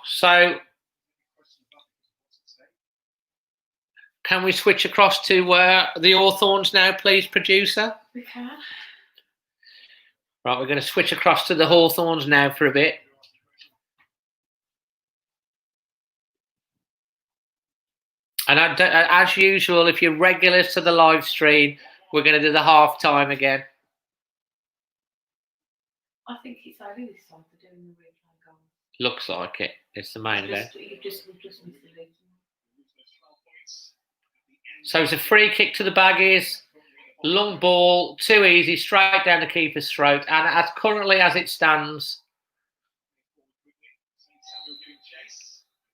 A: So, can we switch across to the Hawthorns now, please, producer?
B: We can.
A: Right, we're going to switch across to the Hawthorns now for a bit. And as usual, if you're regulars to the live stream, we're going to do the half-time again.
B: I think it's over this time for doing the replay goal.
A: Looks like it. It's the main event.
B: You've just missed the lead.
A: So it's a free kick to the Baggies. Long ball, too easy, straight down the keeper's throat. And as currently as it stands,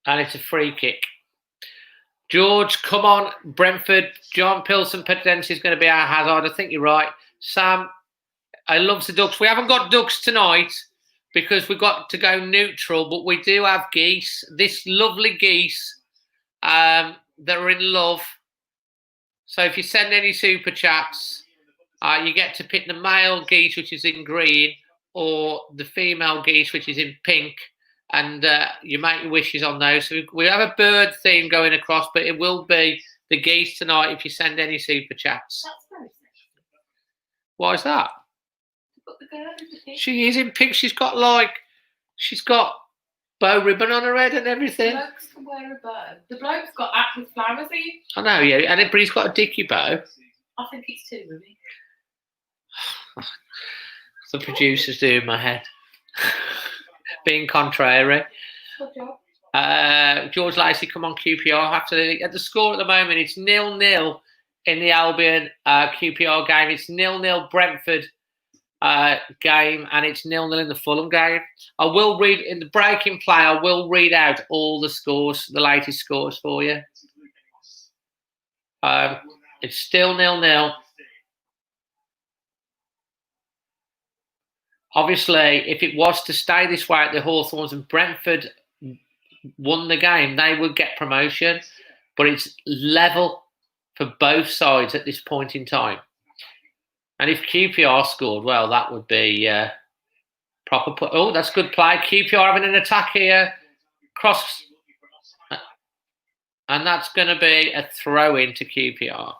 A: and it's a free kick. George, come on, Brentford. John Pilson potentially is going to be our hazard. I think you're right. Sam, I love the Ducks. We haven't got Ducks tonight because we've got to go neutral, but we do have geese. This lovely geese that are in love. So if you send any super chats, you get to pick the male geese, which is in green, or the female geese, which is in pink. And you make your wishes on those. So we have a bird theme going across, but it will be the geese tonight if you send any super chats.
B: That's very sexy.
A: Why is that?
B: But the girl in the pink.
A: She is in pink. She's got bow ribbon on her head and everything.
B: Blokes can wear a bow. The bloke's got hat with flowers in.
A: I know, yeah. But he's got a dicky bow.
B: I think it's 2, really.
A: The producer's doing my head. Being contrary.
B: Good job.
A: George Lacey, come on, QPR. Absolutely. At the score at the moment, it's 0-0 in the Albion QPR game. It's 0-0 Brentford game, and it's 0-0 in the Fulham game. I will read, in the breaking play, I will read out all the scores, the latest scores for you. It's still 0-0. Obviously, if it was to stay this way at the Hawthorns and Brentford won the game, they would get promotion. But it's level for both sides at this point in time. And if QPR scored, well, that would be proper. Oh, that's good play. QPR having an attack here. Cross. And that's going to be a throw in to QPR.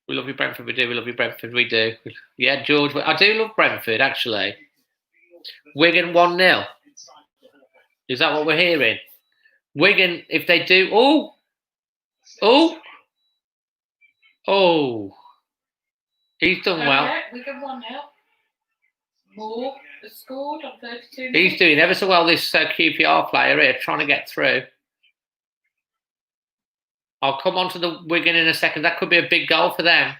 A: We love you, Brentford. We do. We love you, Brentford. We do. Yeah, George. I do love Brentford, actually. Wigan 1-0. Is that what we're hearing? Wigan, if they do. Oh. He's done well.
B: Yeah, Wigan 1-0. Moore has scored on 32 minutes.
A: He's doing ever so well, this QPR player here, trying to get through. I'll come on to the Wigan in a second. That could be a big goal for them.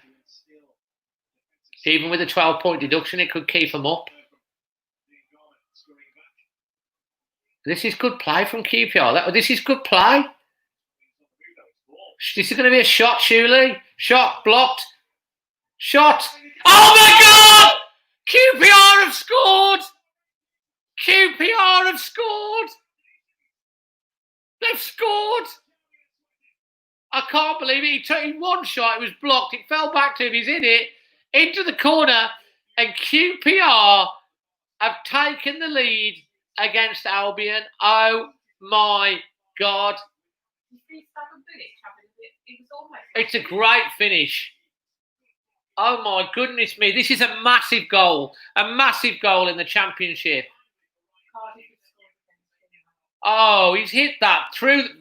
A: Even with a 12-point deduction, it could keep them up. This is good play from QPR. This is good play. This is going to be a shot, surely. Shot, blocked. Shot. Oh my God! QPR have scored! QPR have scored! They've scored! I can't believe it. He took in one shot, it was blocked. It fell back to him. He's in it, into the corner, and QPR have taken the lead against Albion. Oh my God. It's a great finish. Oh my goodness me. This is a massive goal. A massive goal in the Championship. Oh, he's hit that.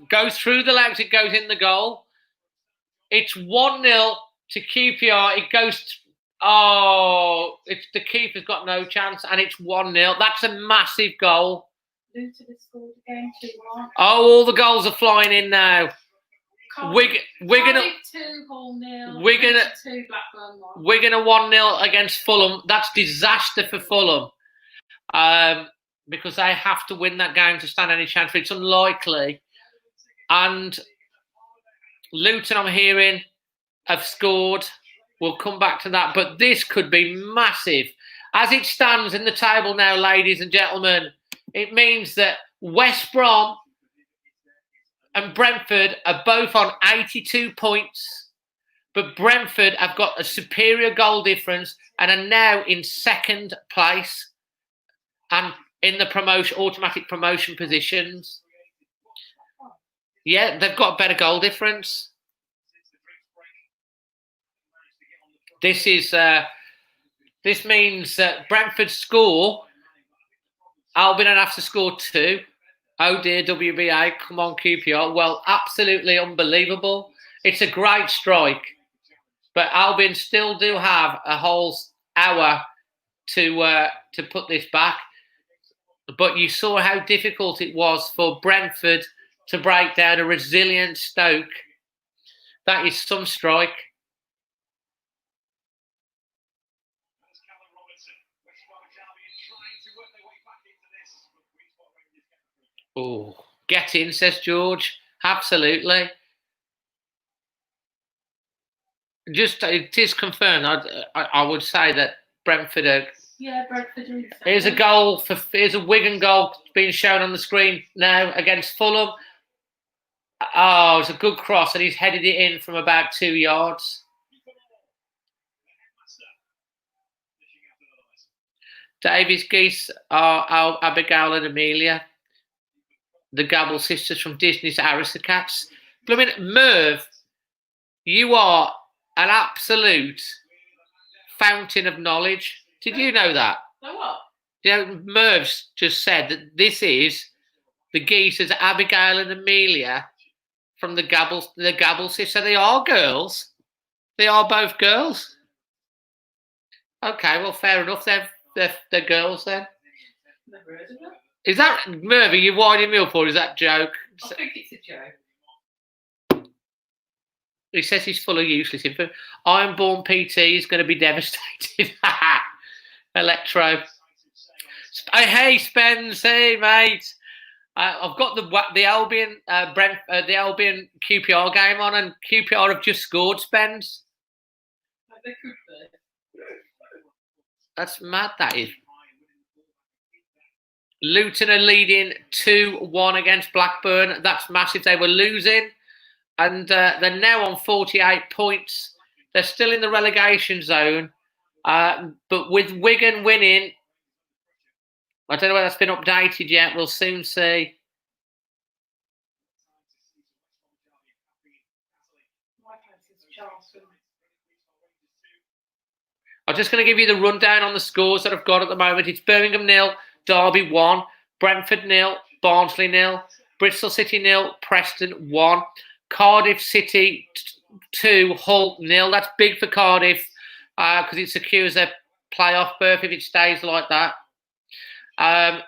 A: Goes through the legs, it goes in the goal. It's 1-0 to QPR. It goes... the keeper's got no chance, and it's 1-0. That's a massive goal.
B: Luton has scored again, 2-1.
A: Oh, all the goals are flying in now. Wigan
B: 2, Hull 0.
A: Wigan
B: 2, Blackburn 1.
A: Wigan are 1-0 against Fulham. That's disaster for Fulham. Because they have to win that game to stand any chance. It's unlikely. And Luton, I'm hearing, have scored. We'll come back to that. But this could be massive. As it stands in the table now, ladies and gentlemen, it means that West Brom and Brentford are both on 82 points. But Brentford have got a superior goal difference and are now in second place and in the automatic promotion positions. Yeah, they've got a better goal difference. This means that Brentford score. Albion have to score 2. Oh dear, WBA, come on QPR. Well, absolutely unbelievable. It's a great strike. But Albion still do have a whole hour to put this back. But you saw how difficult it was for Brentford to break down a resilient Stoke. That is some strike. Oh, get in, says George. Absolutely. Just, it is confirmed. I would say that Brentford are...
B: Yeah, Brentford are...
A: Here's a Wigan goal being shown on the screen now against Fulham. Oh, it's a good cross, and he's headed it in from about 2 yards. Davies geese are Abigail and Amelia, the Gabble sisters from Disney's Aristocats. Blooming Merv, you are an absolute fountain of knowledge. Did you know that?
B: So what?
A: You know, Merv's just said that this is the geese as Abigail and Amelia from the Gabble sisters. So they are girls. They are both girls. Okay, well, fair enough. They're girls then.
B: Never heard of it.
A: Is that, Merv, are you winding me up, or is that a joke?
B: I think it's a joke.
A: He says he's full of useless info. Ironborn PT is going to be devastated. Electro. Hey, Spence. Hey, mate. I've got the Albion the Albion QPR game on, and QPR have just scored, Spence.
B: They could be.
A: That's mad, that is. Luton are leading 2-1 against Blackburn. That's massive. They were losing, and they're now on 48 points. They're still in the relegation zone, but with Wigan winning, I don't know whether that's been updated yet. We'll soon see. I'm just going to give you the rundown on the scores that I've got at the moment. It's Birmingham 0, Derby 1, Brentford 0, Barnsley 0, Bristol City 0, Preston 1, Cardiff City 2, Hull 0. That's big for Cardiff because it secures their playoff berth if it stays like that. And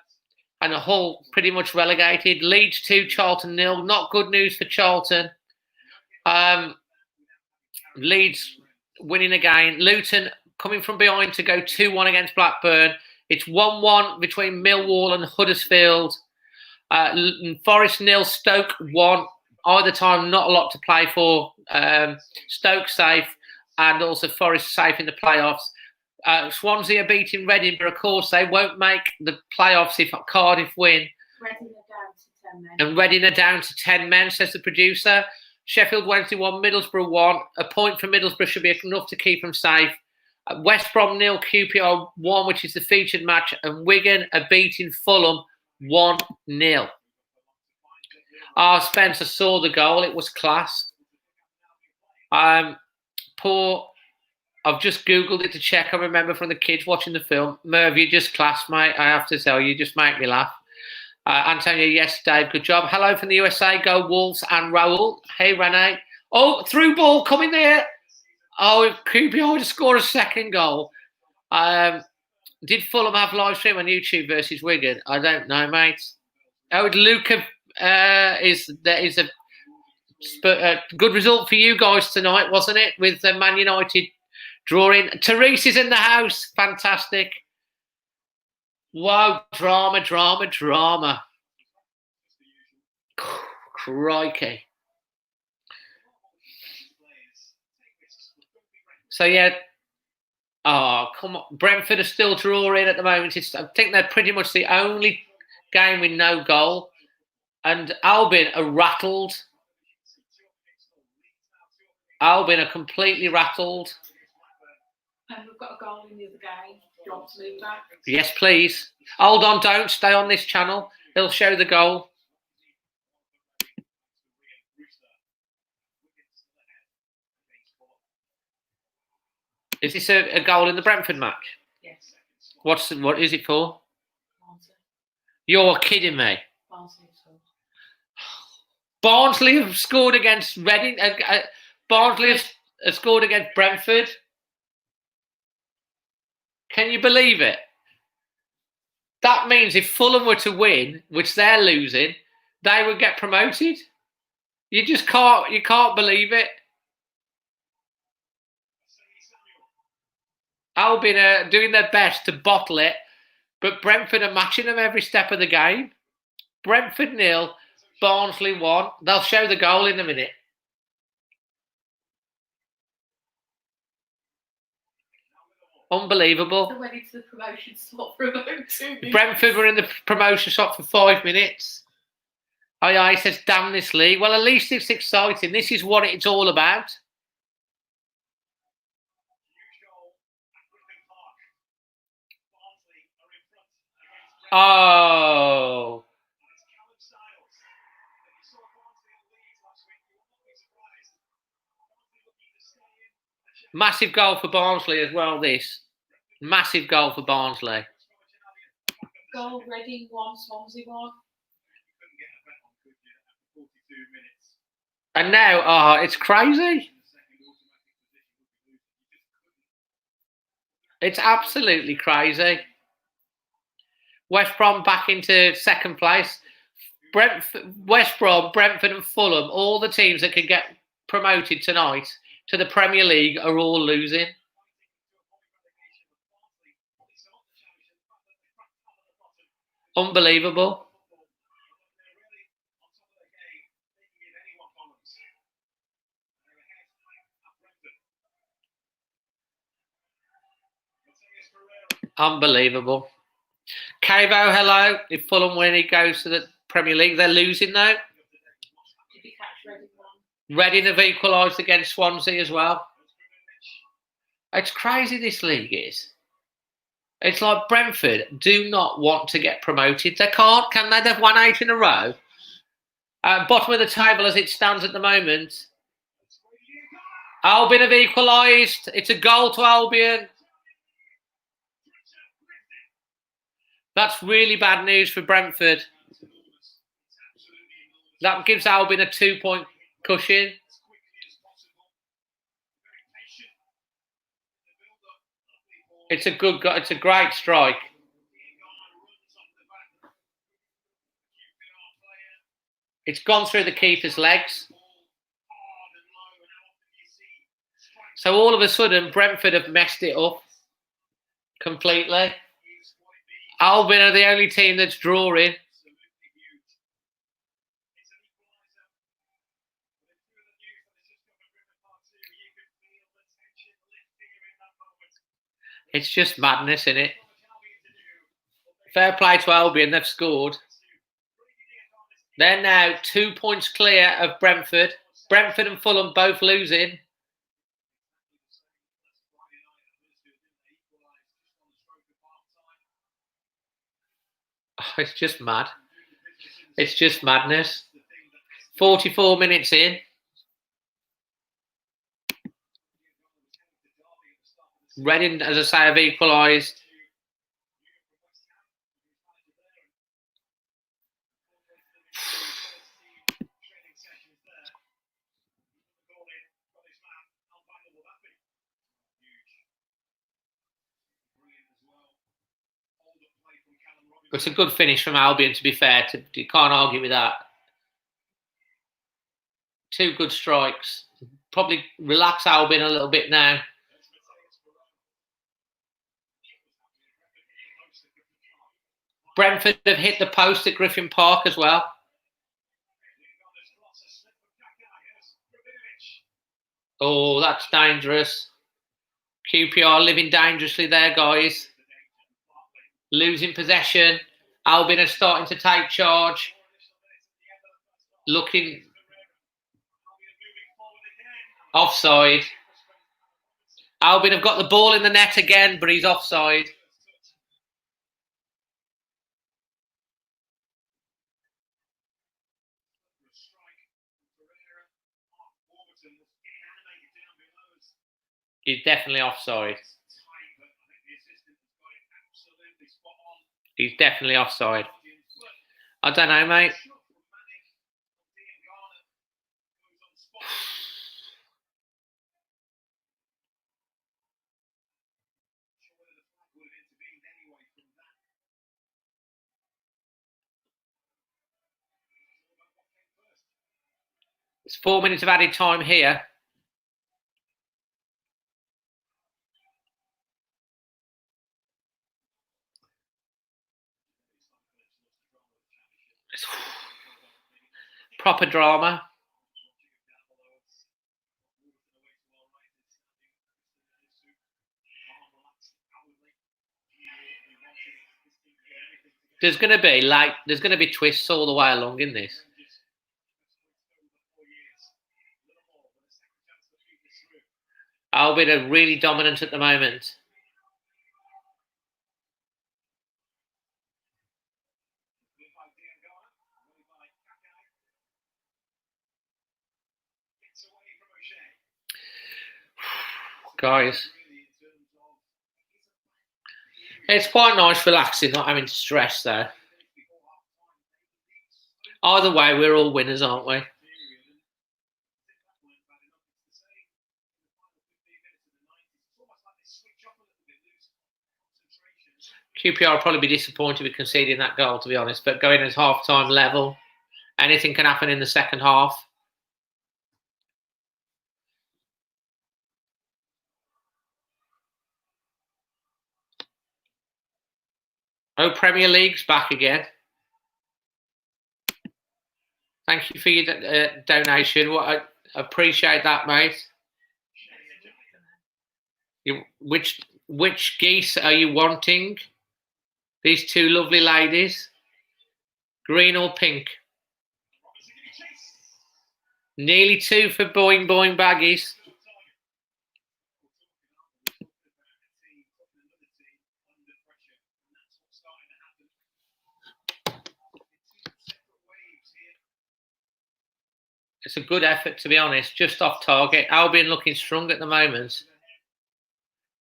A: the Hull pretty much relegated. Leeds 2, Charlton 0. Not good news for Charlton. Leeds winning again. Luton coming from behind to go 2-1 against Blackburn. It's 1-1 between Millwall and Huddersfield. Forest 0, Stoke 1. Either time, not a lot to play for. Stoke safe, and also Forest safe in the playoffs. Swansea are beating Reading, but of course they won't make the playoffs if Cardiff win.
B: Reading are down to 10 men.
A: And Reading are down to 10 men, says the producer. Sheffield Wednesday 1, Middlesbrough 1. A point for Middlesbrough should be enough to keep them safe. West Brom 0, QPR 1, which is the featured match. And Wigan are beating Fulham 1-0. Spencer saw the goal. It was class. I've just Googled it to check. I remember from the kids watching the film. Merv, you're just class, mate. I have to tell you, just make me laugh. Antonio, yes, Dave, good job. Hello from the USA. Go Wolves and Raoul. Hey, Rene. Oh, through ball coming there. Oh, QPR to score a second goal. Did Fulham have live stream on YouTube versus Wigan? I don't know, mate. Oh, Luca is a good result for you guys tonight, wasn't it? With Man United drawing. Therese is in the house. Fantastic. Wow, drama. Crikey. So, yeah. Oh, come on. Brentford are still drawing at the moment. I think they're pretty much the only game with no goal. And Albion are rattled. Albion are completely rattled.
B: And we've got a goal in the other game. Do you want to move back?
A: Yes, please. Hold on, don't stay on this channel. He'll show the goal. Is this a goal in the Brentford match?
B: Yes.
A: What is it for?
B: Barnsley.
A: You're kidding me. Barnsley have scored against Reading. Barnsley have scored against Brentford. Can you believe it? That means if Fulham were to win, which they're losing, they would get promoted. You just can't. You can't believe it. Albion are doing their best to bottle it, but Brentford are matching them every step of the game. Brentford 0, Barnsley 1. They'll show the goal in a minute. Unbelievable.
B: So went into the promotion slot for about 2 minutes.
A: Brentford were in the promotion slot for 5 minutes. He says, damn this league. Well, at least it's exciting. This is what it's all about. Oh. Massive goal for Barnsley as well, this. Massive goal for Barnsley.
B: Goal, Reading 1, Swansea 1.
A: And now, it's crazy. It's absolutely crazy. West Brom back into second place. West Brom, Brentford and Fulham, all the teams that could get promoted tonight to the Premier League are all losing. Unbelievable. Unbelievable. Cavo, hello. If Fulham win, he goes to the Premier League. They're losing now.
B: Did you catch Reading 1?
A: Reading have equalised against Swansea as well. It's crazy, this league is. It's like Brentford do not want to get promoted. They can't, can they? They've won 8 in a row. Bottom of the table as it stands at the moment. Albion have equalised. It's a goal to Albion. That's really bad news for Brentford. That gives Albion a 2-point cushion. It's a good. It's a great strike. It's gone through the keeper's legs. So all of a sudden, Brentford have messed it up completely. Albion are the only team that's drawing. It's just madness, isn't it? Fair play to Albion, they've scored. They're now 2 points clear of Brentford. Brentford and Fulham both losing. Oh, it's just mad. It's just madness. 44 minutes in. Reading, as I say, have equalised. It's a good finish from Albion, to be fair. You can't argue with that. 2 good strikes. Probably relax Albion a little bit now. Brentford have hit the post at Griffin Park as well. Oh, that's dangerous. QPR living dangerously there, guys. Losing possession. Albion are starting to take charge. Looking offside. Albion have got the ball in the net again, but he's offside. He's definitely offside. He's definitely offside. I don't know, mate. It's 4 minutes of added time here. Proper drama. There's going to be twists all the way along in this. Albion are really dominant at the moment. Guys, it's quite nice relaxing, not having to stress though. Either way, we're all winners, aren't we? QPR will probably be disappointed with conceding that goal, to be honest, but going as half-time level, anything can happen in the second half. Oh, Premier League's back again. Thank you for your donation. I appreciate that, mate. Which geese are you wanting? These 2 lovely ladies. Green or pink? Nearly 2 for Boing Boing Baggies. It's a good effort, to be honest. Just off target. Albion looking strong at the moment.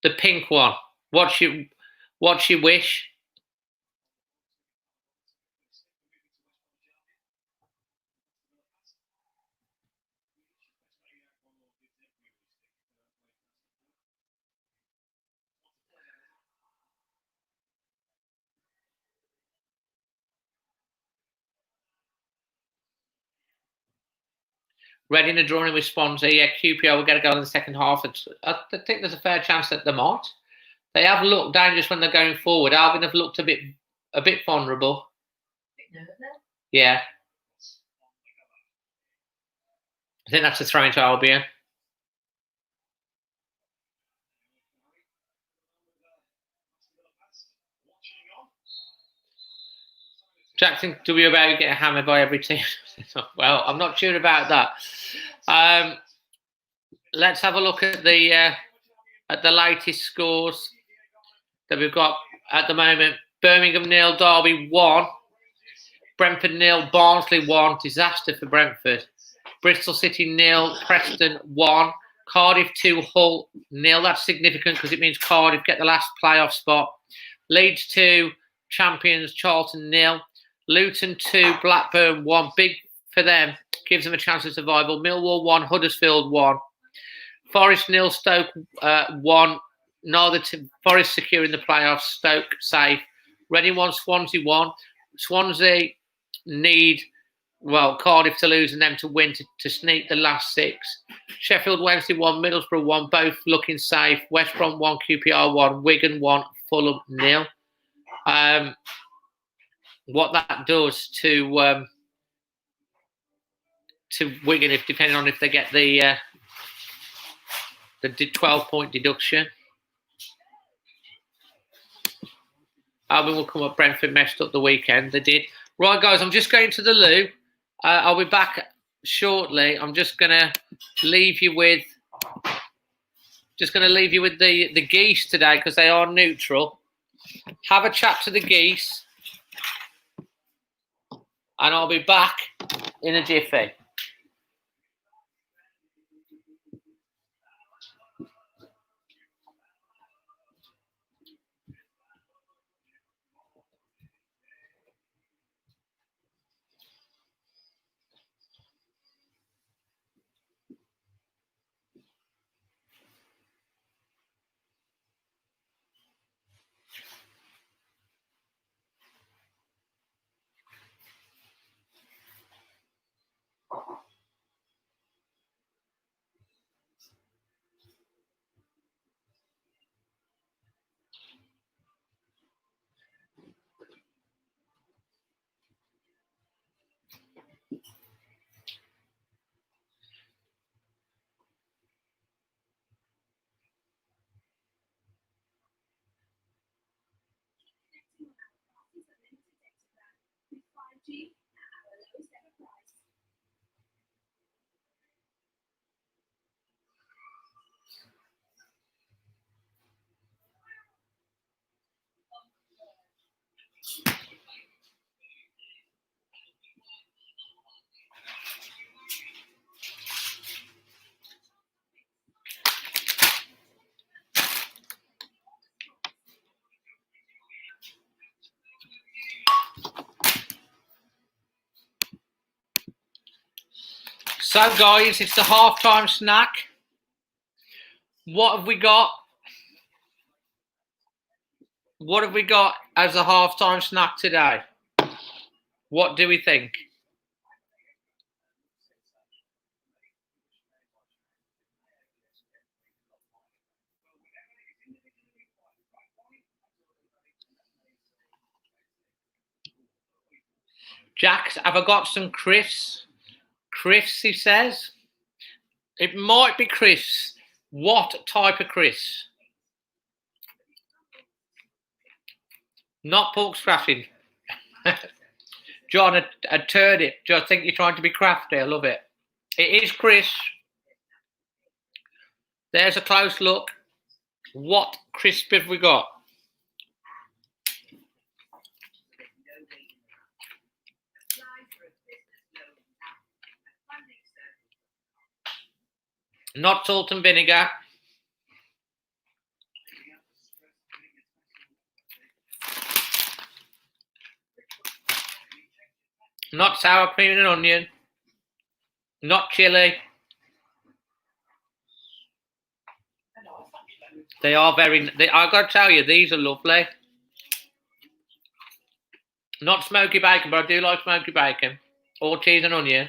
A: The pink one. What's your wish? Reading are drawing with Swansea. Yeah, QPR will get a goal in the second half. I think there's a fair chance that they might. They have looked dangerous when they're going forward. Albion have looked a bit vulnerable. Yeah. I think that's a throw into Albion. Jackson, do we about get hammered by every team? Well, I'm not sure about that. Let's have a look at the latest scores that we've got at the moment. Birmingham 0, Derby 1, Brentford 0, Barnsley 1. Disaster for Brentford. Bristol City 0, Preston 1, Cardiff 2, Hull 0. That's significant because it means Cardiff get the last playoff spot. Leeds 2, champions Charlton 0. Luton 2, Blackburn 1. Big for them. Gives them a chance of survival. Millwall 1, Huddersfield 1. Forest 0, Stoke 1. Forest securing the playoffs. Stoke safe. Reading 1, Swansea 1. Swansea need, Cardiff to lose and them to win to sneak the last 6. Sheffield Wednesday 1, Middlesbrough 1. Both looking safe. West Brom 1, QPR 1. Wigan 1, Fulham 0. What that does to Wigan, if depending on if they get the 12-point deduction. Albion will come up. Brentford messed up the weekend. They did. Right, guys, I'm just going to the loo. I'll be back shortly. I'm just going to leave you with the geese today because they are neutral. Have a chat to the geese. And I'll be back in a jiffy. So, guys, it's the half-time snack. What have we got? What have we got as a half-time snack today? What do we think? Jax, have I got some crisps? Crisps, he says. It might be crisps. What type of crisps? Not pork scratching. John, a turnip. Do you think you're trying to be crafty? I love it. It is crisp. There's a close look. What crisp have we got? Not salt and vinegar. Not sour cream and onion. Not chili. They are I've got to tell you, these are lovely. Not smoky bacon, but I do like smoky bacon. Or cheese and onion.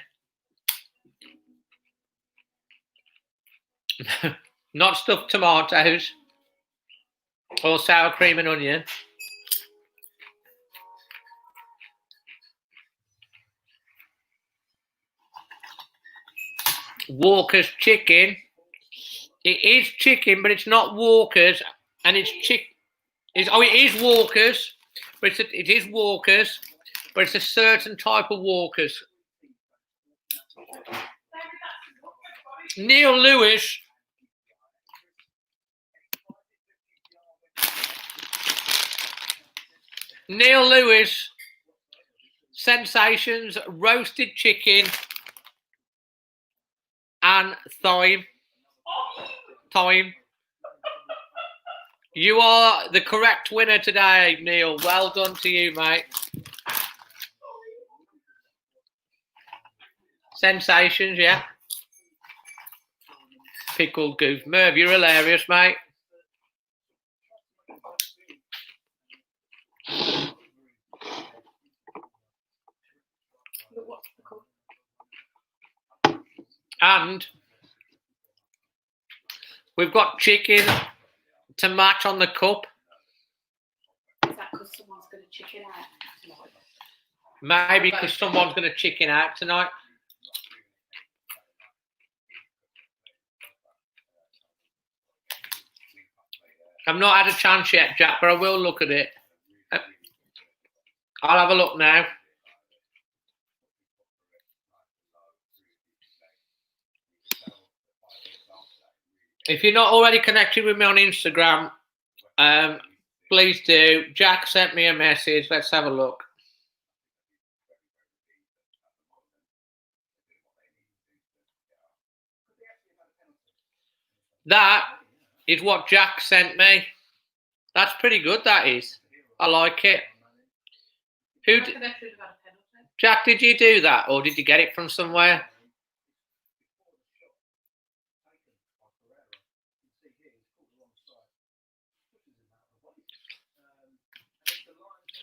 A: Not stuffed tomatoes or sour cream and onion. Walker's chicken. It is chicken, but it's not Walker's, and it's chick. It is Walker's, but it is Walker's, but it's a certain type of Walker's. Neil Lewis. Neil Lewis. Sensations roasted chicken and thyme. You are the correct winner today, Neil. Well done to you, mate. Sensations, yeah. Pickled goof. Merv, you're hilarious, mate. And we've got chicken to match on the cup.
B: Is that because someone's going to chicken out tonight?
A: Maybe because someone's going to chicken out tonight. I've not had a chance yet, Jack, but I will look at it. I'll have a look now. If you're not already connected with me on Instagram, please do. Jack sent me a message. Let's have a look. That is what Jack sent me. That's pretty good, that is. I like it. Jack, did you do that, or did you get it from somewhere?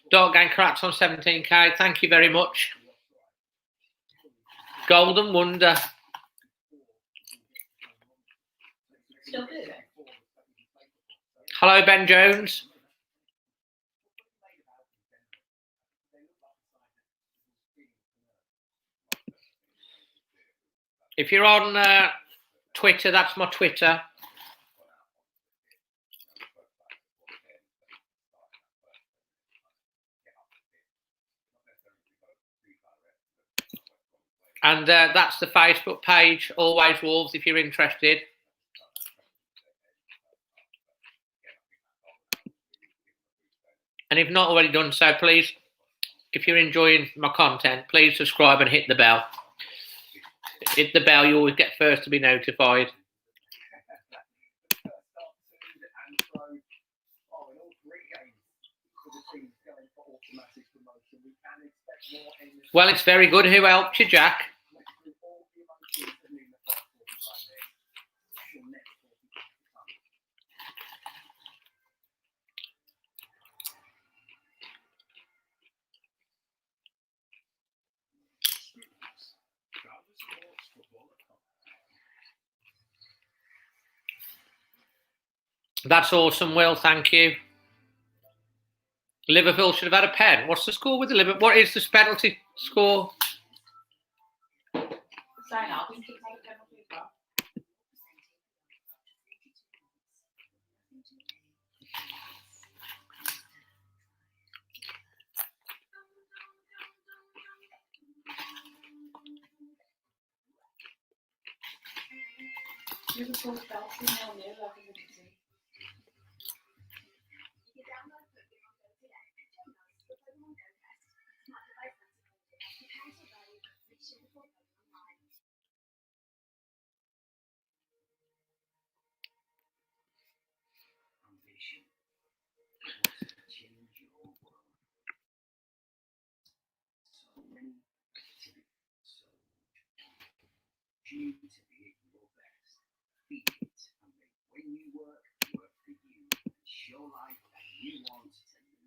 A: Dog Gang Cracks on 17k. Thank you very much. Golden Wonder.
B: Still do it.
A: Hello, Ben Jones. If you're on Twitter, that's my Twitter. And that's the Facebook page, Always Wolves, if you're interested. And if not already done so, please, if you're enjoying my content, please subscribe and hit the bell. Hit the bell, you always get first to be notified. Well, it's very good. Who helped you, Jack? That's awesome, Will. Thank you. Liverpool should have had a pen. What's the score with the Liverpool? What is the penalty score?
B: Liverpool's Belgium 0-0, I think it's in.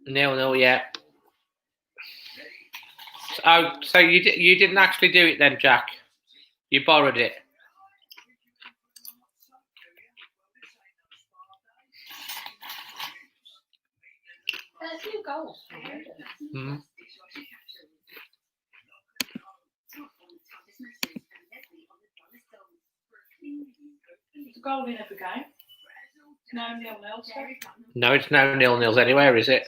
A: No, yeah. Oh, so you didn't actually do it then, Jack? You borrowed it.
B: A few goals.
A: Mm.
B: There's a goal in every game. No 0-0. So.
A: No, it's no 0-0s anywhere, is it?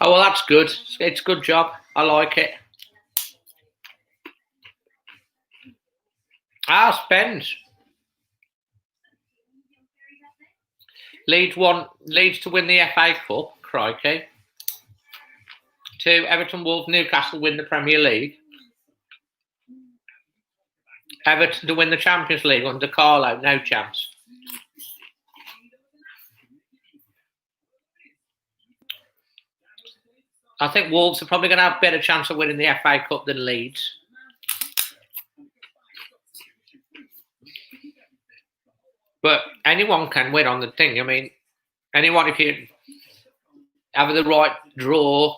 A: Oh, well, that's good. It's a good job. I like it. Spence. Leeds to win the FA Cup. Crikey. 2, Everton, Wolves, Newcastle win the Premier League. Everton to win the Champions League under Carlo. No chance. I think Wolves are probably going to have a better chance of winning the FA Cup than Leeds. But anyone can win on the thing. I mean, anyone, if you have the right draw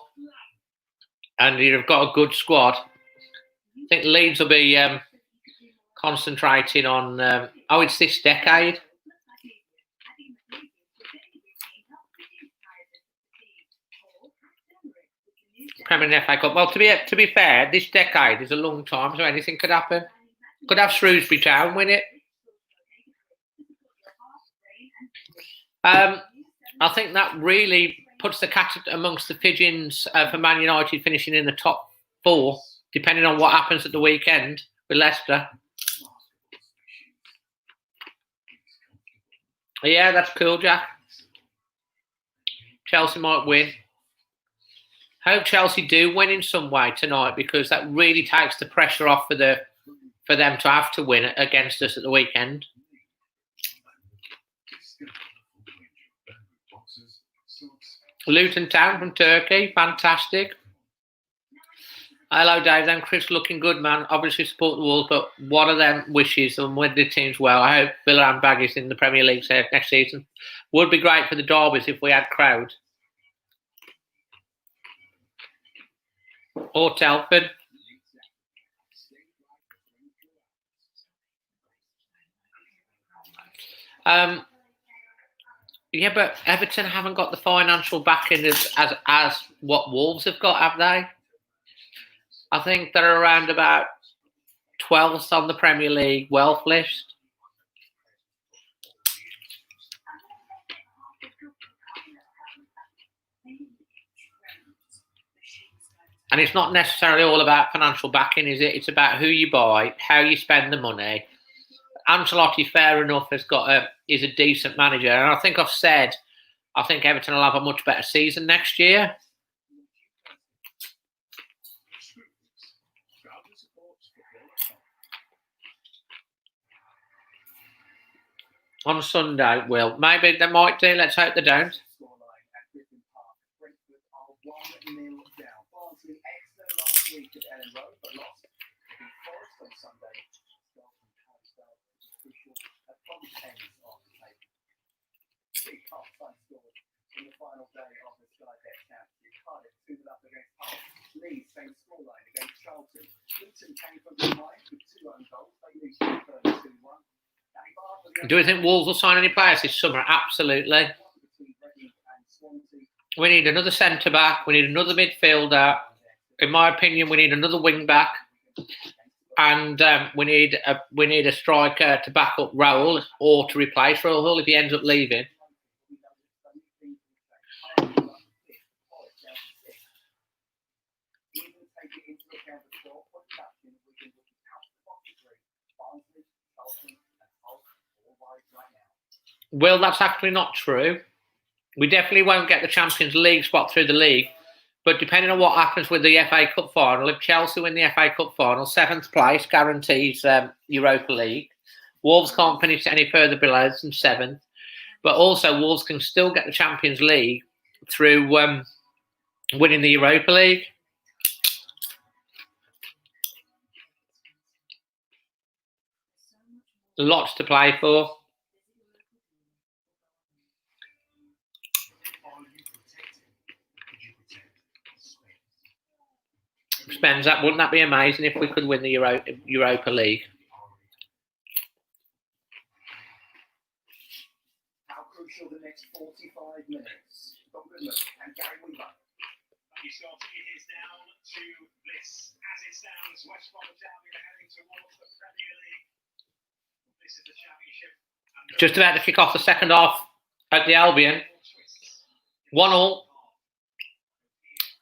A: and you've got a good squad, I think Leeds will be concentrating on... it's this decade. Premier League FA Cup. Well, to be fair, this decade is a long time, so anything could happen. Could have Shrewsbury Town win it. I think that really puts the cat amongst the pigeons for Man United finishing in the top 4, depending on what happens at the weekend with Leicester. Yeah, that's cool, Jack. Chelsea might win. Hope Chelsea do win in some way tonight, because that really takes the pressure off for them to have to win against us at the weekend. Luton Town from Turkey, fantastic. Hello, Dave. And Chris, looking good, man. Obviously support the Wolves, but what are them wishes and win the teams well? I hope Villa and Baggies in the Premier League next season. Would be great for the derbies if we had crowd. Or Telford. Yeah, but Everton haven't got the financial backing as what Wolves have got, have they? I think they're around about 12th on the Premier League wealth list. And it's not necessarily all about financial backing, is it? It's about who you buy, how you spend the money. Ancelotti, fair enough, is a decent manager. And I think I've said, I think Everton will have a much better season next year. On Sunday, Will. Maybe they might do. Let's hope they don't. Do we think Wolves will sign any players this summer? Absolutely. We need another centre-back. We need another midfielder. In my opinion, we need another wing-back. And we need a striker to back up Raul or to replace Raul if he ends up leaving. Well, that's actually not true. We definitely won't get the Champions League spot through the league. But depending on what happens with the FA Cup final, if Chelsea win the FA Cup final, 7th place guarantees Europa League. Wolves can't finish any further below than 7th. But also, Wolves can still get the Champions League through winning the Europa League. Lots to play for. Depends. Wouldn't that be amazing if we could win the Europa League?
D: How crucial the next 45 minutes. From Goodman and Gary Weaver.
C: He's got his down to this. As it stands, West Bromwich Albion are heading towards the Premier League. This is the Championship.
A: Just about to kick off the second half at the Albion. 1-1.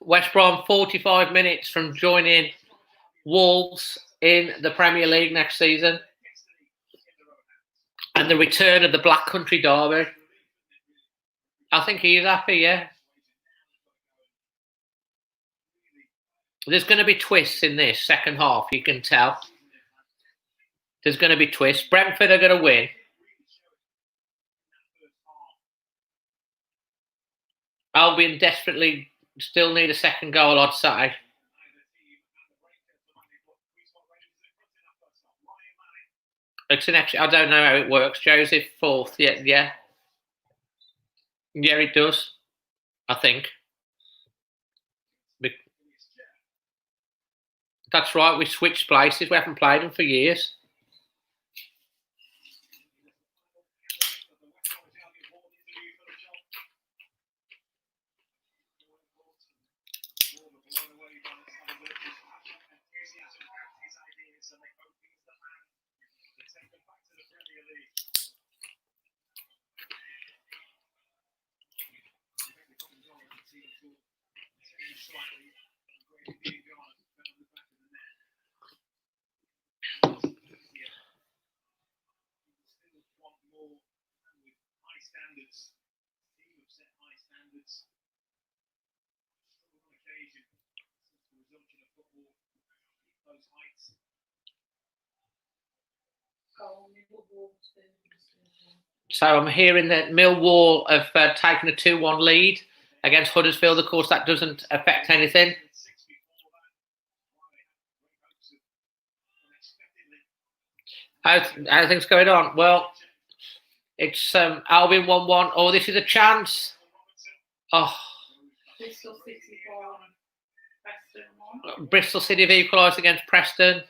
A: West Brom 45 minutes from joining Wolves in the Premier League next season. And the return of the Black Country Derby. I think he is happy, yeah. There's going to be twists in this second half, you can tell. There's going to be twists. Brentford are going to win. Albion desperately still need a second goal, I'd say. It's an extra. I don't know how it works. Joseph, fourth. Yeah. Yeah, it does. I think. That's right. We switched places. We haven't played them for years. So I'm hearing that Millwall have taken a 2-1 lead against Huddersfield. Of course, that doesn't affect anything. How things going on? Well, it's Albion 1-1. Oh, this is a chance. Oh. Bristol City have equalised against Preston.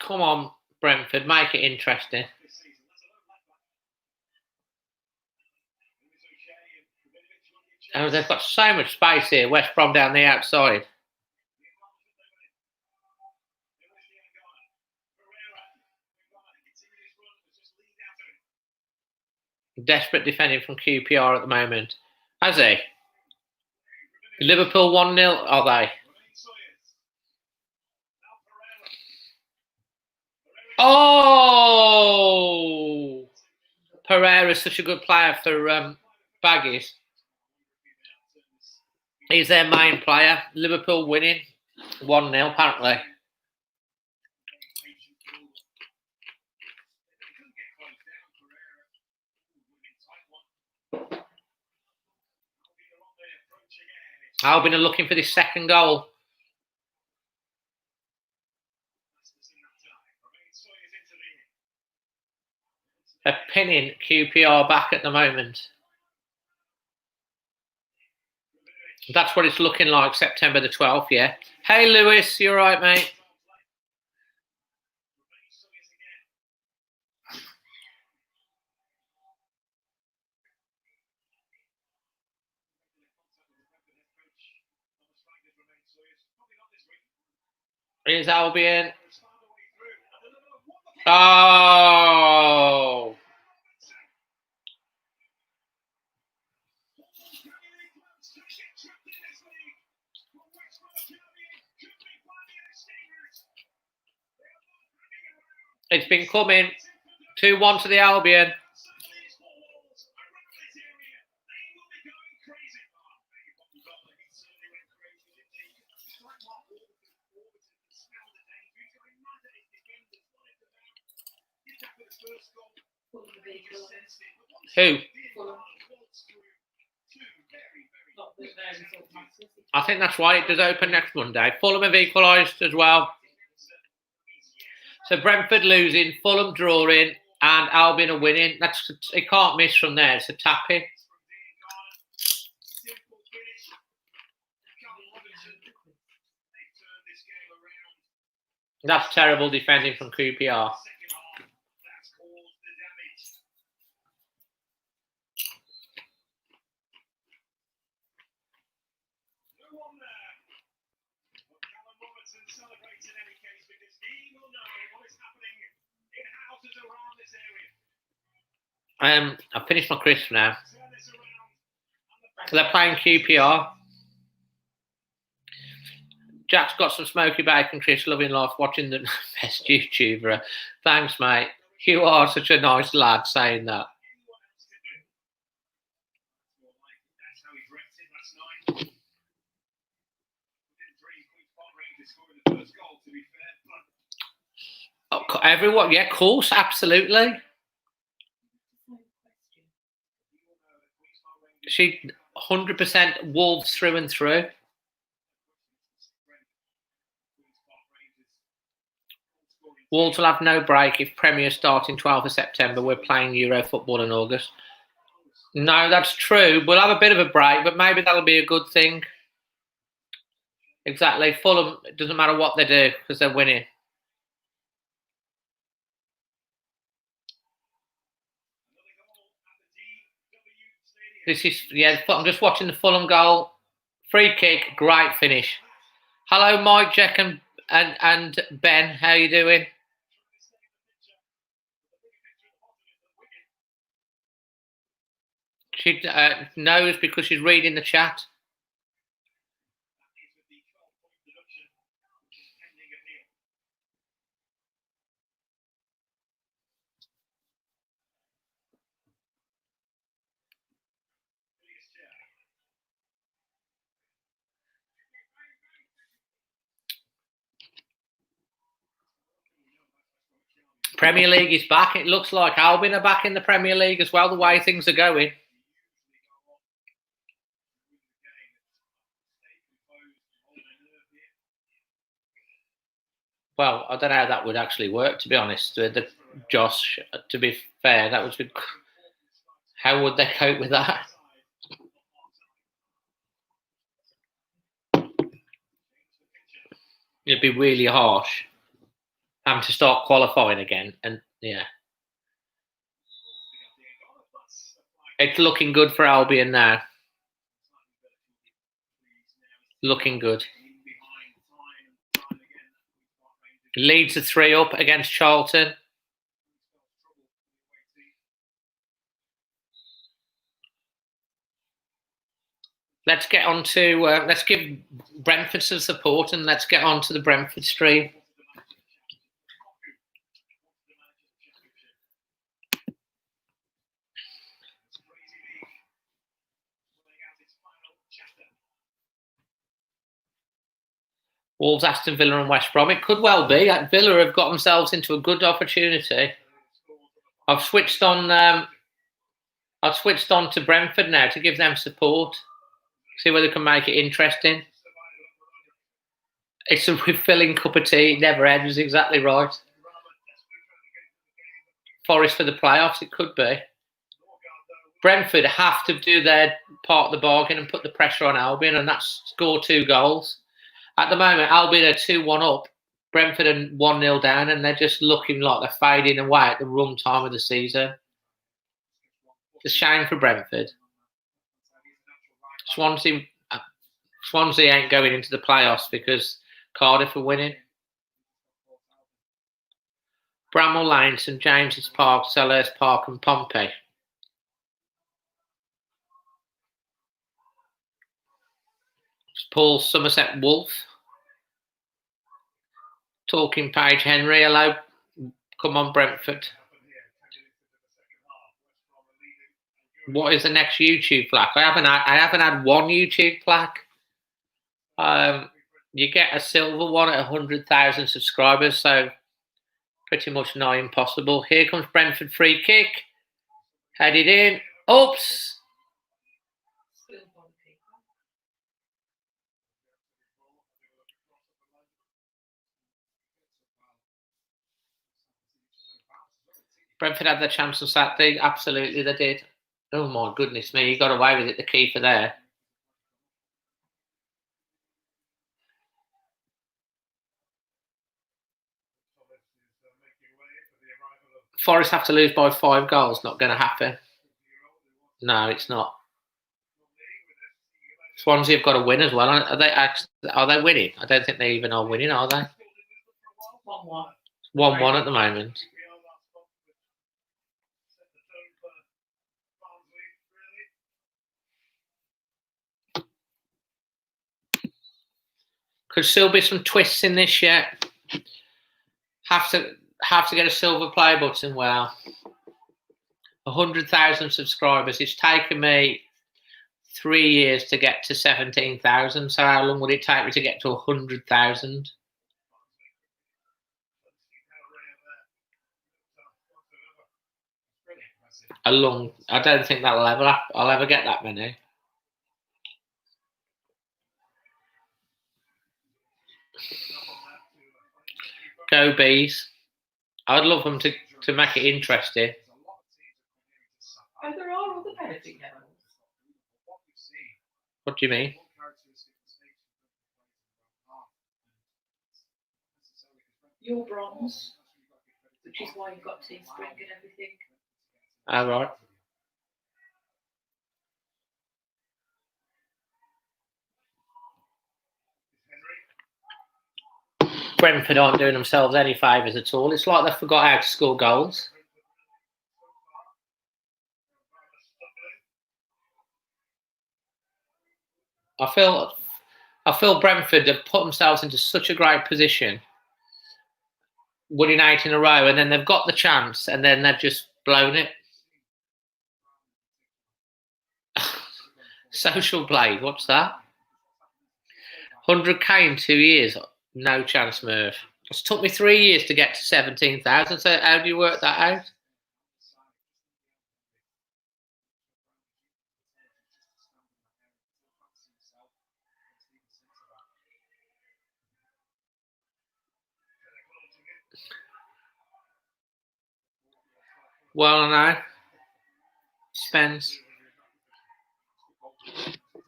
A: Come on, Brentford, make it interesting. Oh, they've got so much space here. West Brom down the outside. Desperate defending from QPR at the moment. Has he? Liverpool 1-0, are they? Oh! Pereira's such a good player for Baggies. He's their main player. Liverpool winning 1-0 apparently. Albion are looking for this second goal. They're pinning QPR back at the moment. That's what it's looking like, September the 12th, yeah. Hey, Lewis, you all right, mate? Here's Albion. Oh! It's been coming. 2-1 to the Albion. Who? I think that's right. It does open next Monday. Fulham have equalised as well. So Brentford losing, Fulham drawing, and Albion are winning. It can't miss from there. It's a tap-in. That's terrible defending from QPR. I've finished my crisp now. So they're playing QPR. Jack's got some smoky bacon crisps, loving life, watching the best YouTuber. Thanks, mate. You are such a nice lad saying that. Oh, everyone, yeah, of course, absolutely. She 100% Wolves through and through. Wolves will have no break if Premier starting 12th of September. We're playing Euro football in August. No, that's true. We'll have a bit of a break, but maybe that'll be a good thing. Exactly. Fulham, it doesn't matter what they do because they're winning. This is, yeah, I'm just watching the Fulham goal. Free kick, great finish. Hello, Mike, Jack, and Ben. How you doing? She knows because she's reading the chat. Premier League is back. It looks like Albion are back in the Premier League as well, the way things are going. Well, I don't know how that would actually work, to be honest. Josh, to be fair, that was good. How would they cope with that? It'd be really harsh. Having to start qualifying again, and yeah. It's looking good for Albion now. Looking good. Leeds are 3-up against Charlton. Let's get on to, let's give Brentford some support and let's get on to the Brentford stream. Wolves, Aston Villa and West Brom. It could well be. Villa have got themselves into a good opportunity. I've switched on to Brentford now to give them support. See whether they can make it interesting. It's a refilling cup of tea. It never ends. Exactly right. Forest for the playoffs. It could be. Brentford have to do their part of the bargain and put the pressure on Albion, and that's score 2 goals. At the moment, Albion are 2-1 up. Brentford are 1-0 down, and they're just looking like they're fading away at the wrong time of the season. It's a shame for Brentford. Swansea ain't going into the playoffs because Cardiff are winning. Bramall Lane, St James's Park, Selhurst Park and Pompey. Paul Somerset Wolf. Talking Page Henry. Hello. Come on, Brentford. What is the next YouTube plaque? I haven't had one YouTube plaque. You get a silver one at 100,000 subscribers, so pretty much nigh impossible. Here comes Brentford free kick. Headed in. Oops. Brentford had their chance on Saturday. Absolutely, they did. Oh, my goodness me. He got away with it, the keeper there. Forest have to lose by 5 goals. Not going to happen. No, it's not. Swansea have got to win as well. Are they winning? I don't think they even are winning, are they?
B: 1-1.
A: 1-1 at the moment. Could still be some twists in this yet. Have to get a silver play button. Well, 100,000 subscribers. It's taken me 3 years to get to 17,000. So how long would it take me to get to 100,000? I don't think I'll ever get that many. Go bees. I'd love them to make it interesting.
B: Oh, there are other benefit levels.
A: What do you mean?
B: Your bronze, which is why you've got Teespring and everything.
A: All right. Brentford aren't doing themselves any favours at all. It's like they forgot how to score goals. I feel Brentford have put themselves into such a great position, winning 8 in a row, and then they've got the chance, and then they've just blown it. Social Blade, what's that? 100k in 2 years. No chance, Murph. It's took me 3 years to get to 17,000. So how do you work that out? Well, I know. Spence.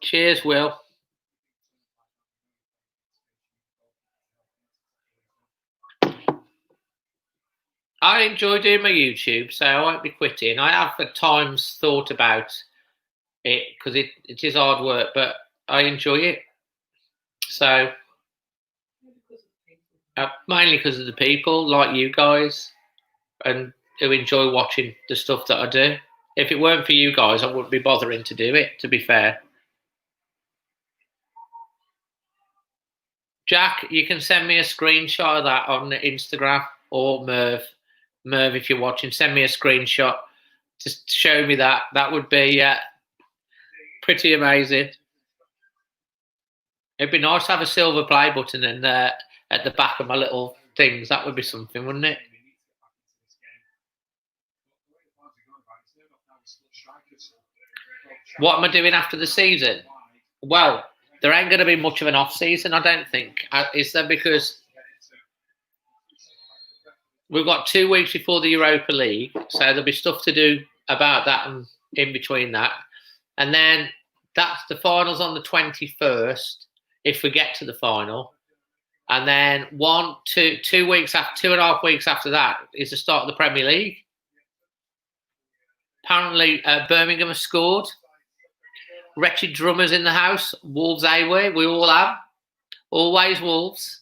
A: Cheers, Will. I enjoy doing my YouTube, so I won't be quitting. I have at times thought about it because it is hard work, but I enjoy it. So, mainly because of the people like you guys and who enjoy watching the stuff that I do. If it weren't for you guys, I wouldn't be bothering to do it, to be fair. Jack, you can send me a screenshot of that on Instagram, or Merv, if you're watching, send me a screenshot to show me that. That would be pretty amazing. It'd be nice to have a silver play button and at the back of my little things. That would be something, wouldn't it? What am I doing after the season? Well, there ain't going to be much of an off-season, I don't think. Is there? Because we've got 2 weeks before the Europa League, so there'll be stuff to do about that and in between that. And then that's the finals on the 21st, if we get to the final. And then 2 weeks after, 2.5 weeks after that is the start of the Premier League. Apparently, Birmingham has scored. Wretched drummers in the house. Wolves away. We all have. Always Wolves.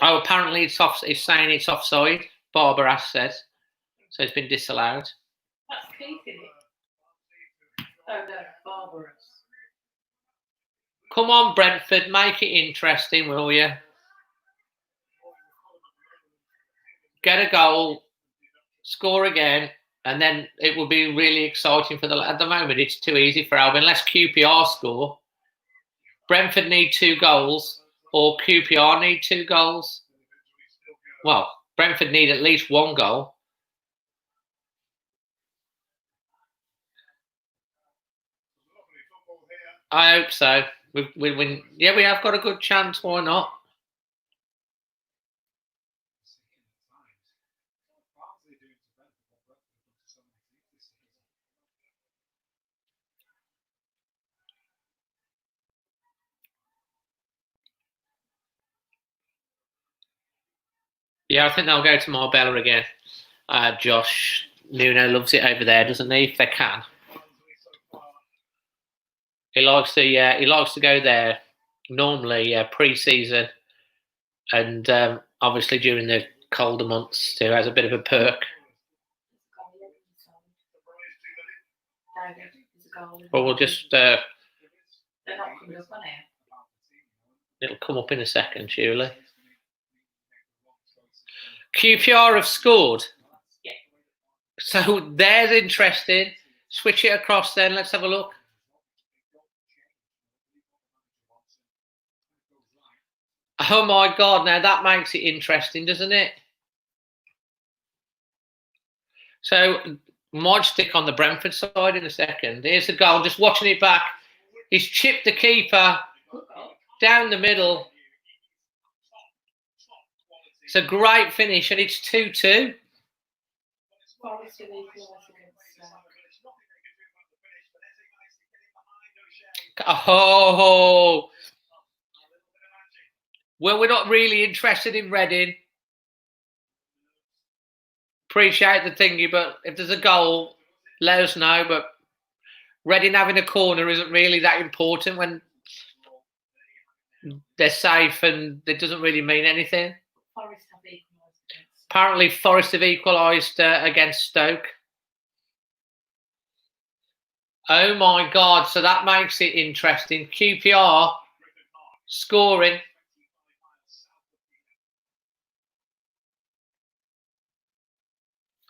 A: Oh, apparently it's saying it's offside. Barbara has said. So it's been disallowed.
B: That's Keith, isn't it? Oh, no, Barbara.
A: Come on, Brentford. Make it interesting, will you? Get a goal, score again, and then it will be really exciting for at the moment. It's too easy for Albion. Unless QPR score. Brentford need 2 goals, or QPR need 2 goals. Well, Brentford need at least 1 goal. I hope so. We win. Yeah, we have got a good chance. Why not? Yeah, I think they'll go to Marbella again. Josh Nuno loves it over there, doesn't he? If they can, he likes to go there normally pre-season, and obviously during the colder months too, has a bit of a perk. But we'll just
B: They're not coming up on here.
A: it'll come up in a second, surely. QPR have scored.
B: Yeah.
A: So there's interesting. Switch it across then. Let's have a look. Oh my God, now that makes it interesting, doesn't it? So might stick on the Brentford side in a second. Here's the goal, just watching it back. He's chipped the keeper down the middle. It's a great finish, and it's 2-2. Oh, well, we're not really interested in Reading. Appreciate the thingy, but if there's a goal, let us know. But Reading having a corner isn't really that important when they're safe, and it doesn't really mean anything. Apparently, Forest have equalised against Stoke. Oh my God, so that makes it interesting. QPR scoring.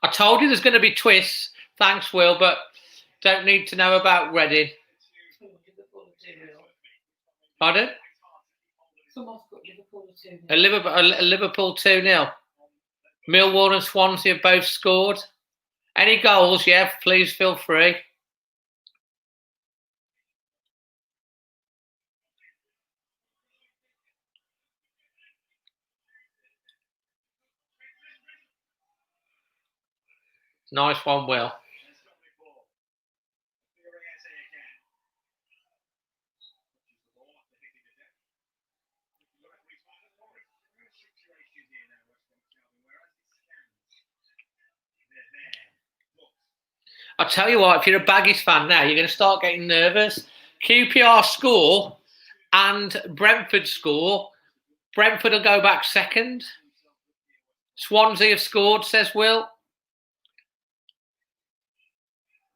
A: I told you there's going to be twists. Thanks, Will, but don't need to know about Reading. Pardon?
B: Someone's got Liverpool 2-0.
A: A Liverpool 2-0. Millwall and Swansea have both scored. Any goals? Yeah, please feel free. Nice one, Will. I'll tell you what, if you're a Baggies fan now, you're going to start getting nervous. QPR score and Brentford score. Brentford will go back second. Swansea have scored, says Will.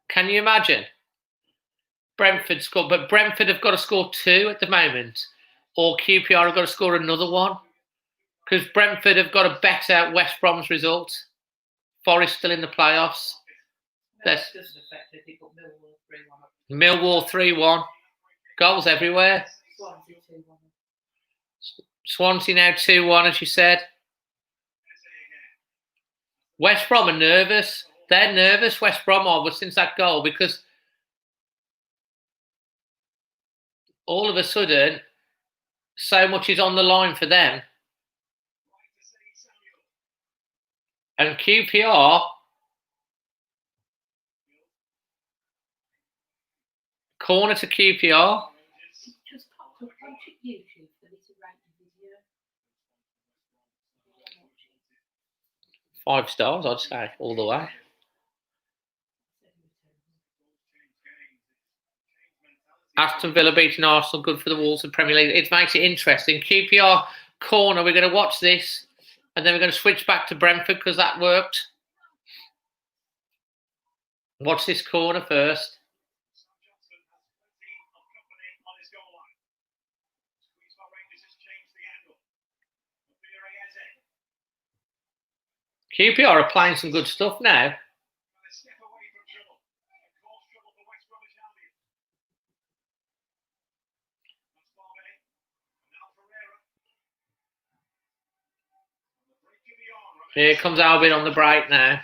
A: Can you imagine? Brentford scored, but Brentford have got to score 2 at the moment, or QPR have got to score another one, because Brentford have got a better West Brom's result. Forest still in the playoffs.
B: That doesn't affect it. They've got
A: Millwall
B: Millwall 3-1.
A: 3-1. Goals everywhere.
B: Swansea 2-1.
A: Swansea now 2-1, as you said. West Brom are nervous. They're nervous, West Brom are, since that goal, because all of a sudden, so much is on the line for them. And QPR, corner to QPR.
B: Just popped up on YouTube for this ranking video.
A: 5 stars, I'd say, all the way. Aston Villa beating Arsenal, good for the Wolves in Premier League. It makes it interesting. QPR corner, we're going to watch this, and then we're going to switch back to Brentford because that worked. Watch this corner first. QPR are playing some good stuff now. Here comes Albion on the break now.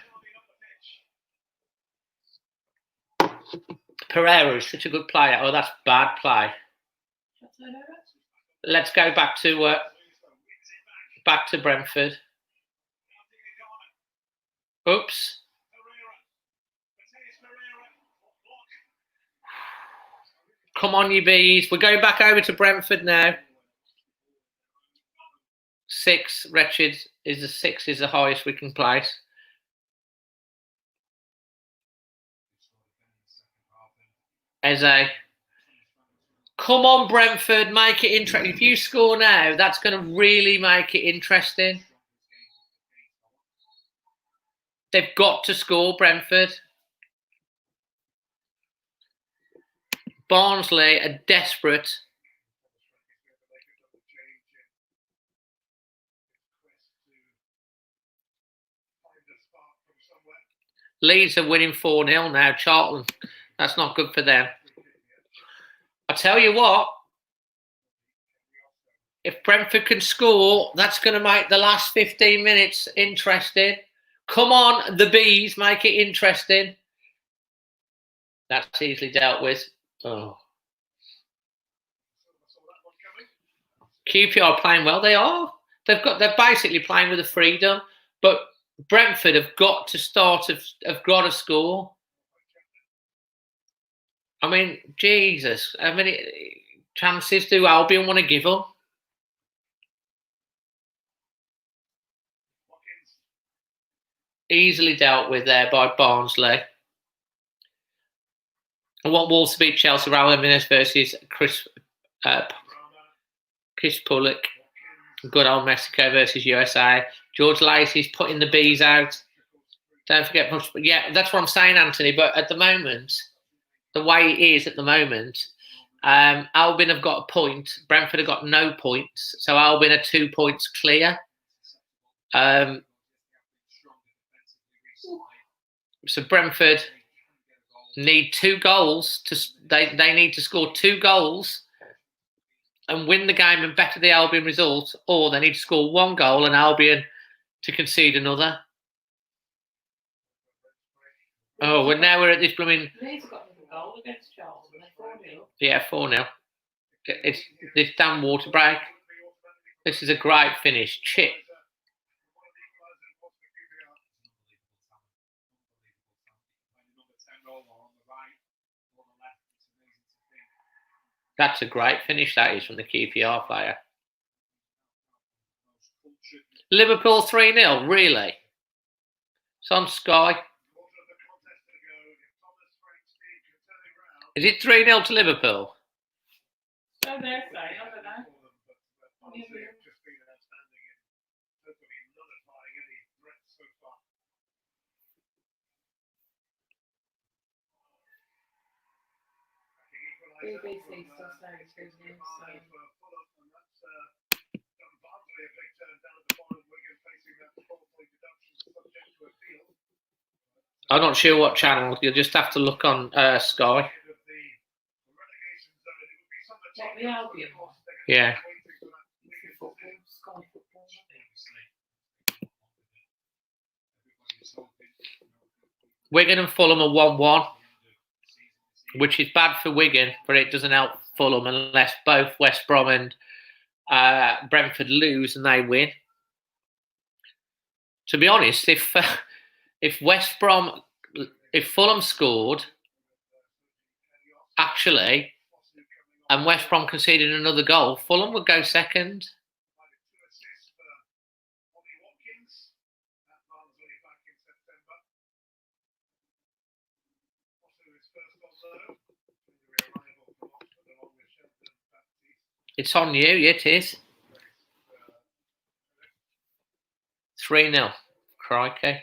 A: Pereira is such a good player. Oh, that's bad play. Let's go back to Brentford. Oops. Come on, you bees. We're going back over to Brentford now. 6, wretched, is the 6 is the highest we can place. Eze. Come on, Brentford, make it interesting. If you score now, that's going to really make it interesting. They've got to score, Brentford. Barnsley are desperate. Leeds are winning 4-0 now. Charlton, that's not good for them. I tell you what, if Brentford can score, that's going to make the last 15 minutes interesting. Come on, the bees, make it interesting. That's easily dealt with. Oh. QPR are playing well. They are. They're basically playing with a freedom, but Brentford have got to start. Have got to score. I mean, Jesus, how many chances do Albion want to give them? Easily dealt with there by Barnsley. I want Wolves to beat Chelsea. Raul Jimenez versus Chris Pullock. Good old Mexico versus USA. George Lacey's putting the bees out. Don't forget much. But yeah, that's what I'm saying, Anthony. But at the moment, the way it is at the moment, Albion have got a point. Brentford have got no points. So Albion are 2 points clear. So Brentford need 2 goals. They need to score 2 goals and win the game and better the Albion result, or they need to score 1 goal and Albion to concede another. Oh, well, now we're at this blooming...
B: Leeds got another goal against Charlton. 4-0.
A: Yeah, 4-0. It's this damn water break. This is a great finish. Chip. That's a great finish, that is, from the QPR player. Liverpool 3-0, really? It's on Sky. Is it 3-0 to Liverpool?
B: So they're saying, I don't know. BBC still saying 2-0, so...
A: I'm not sure what channel. You'll just have to look on Sky.
B: What, the Albion one?
A: Yeah.
B: Football, Sky Football.
A: Wigan and Fulham are 1-1, which is bad for Wigan, but it doesn't help Fulham unless both West Brom and Brentford lose and they win. To be honest, if Fulham scored, actually, and West Brom conceded another goal, Fulham would go second. It's on you, it is. 3-0. Crikey.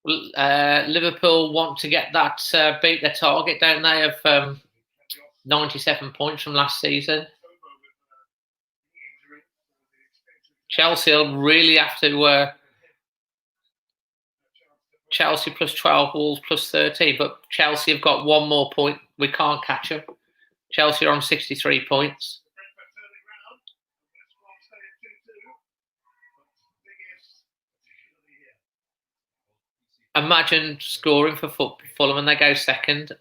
A: Liverpool want to get that, beat their target, don't they, of 97 points from last season. Chelsea will really have to... Chelsea plus 12, Wolves plus 13, but Chelsea have got 1 more point. We can't catch them. Chelsea are on 63 points. Imagine scoring for Fulham and they go second.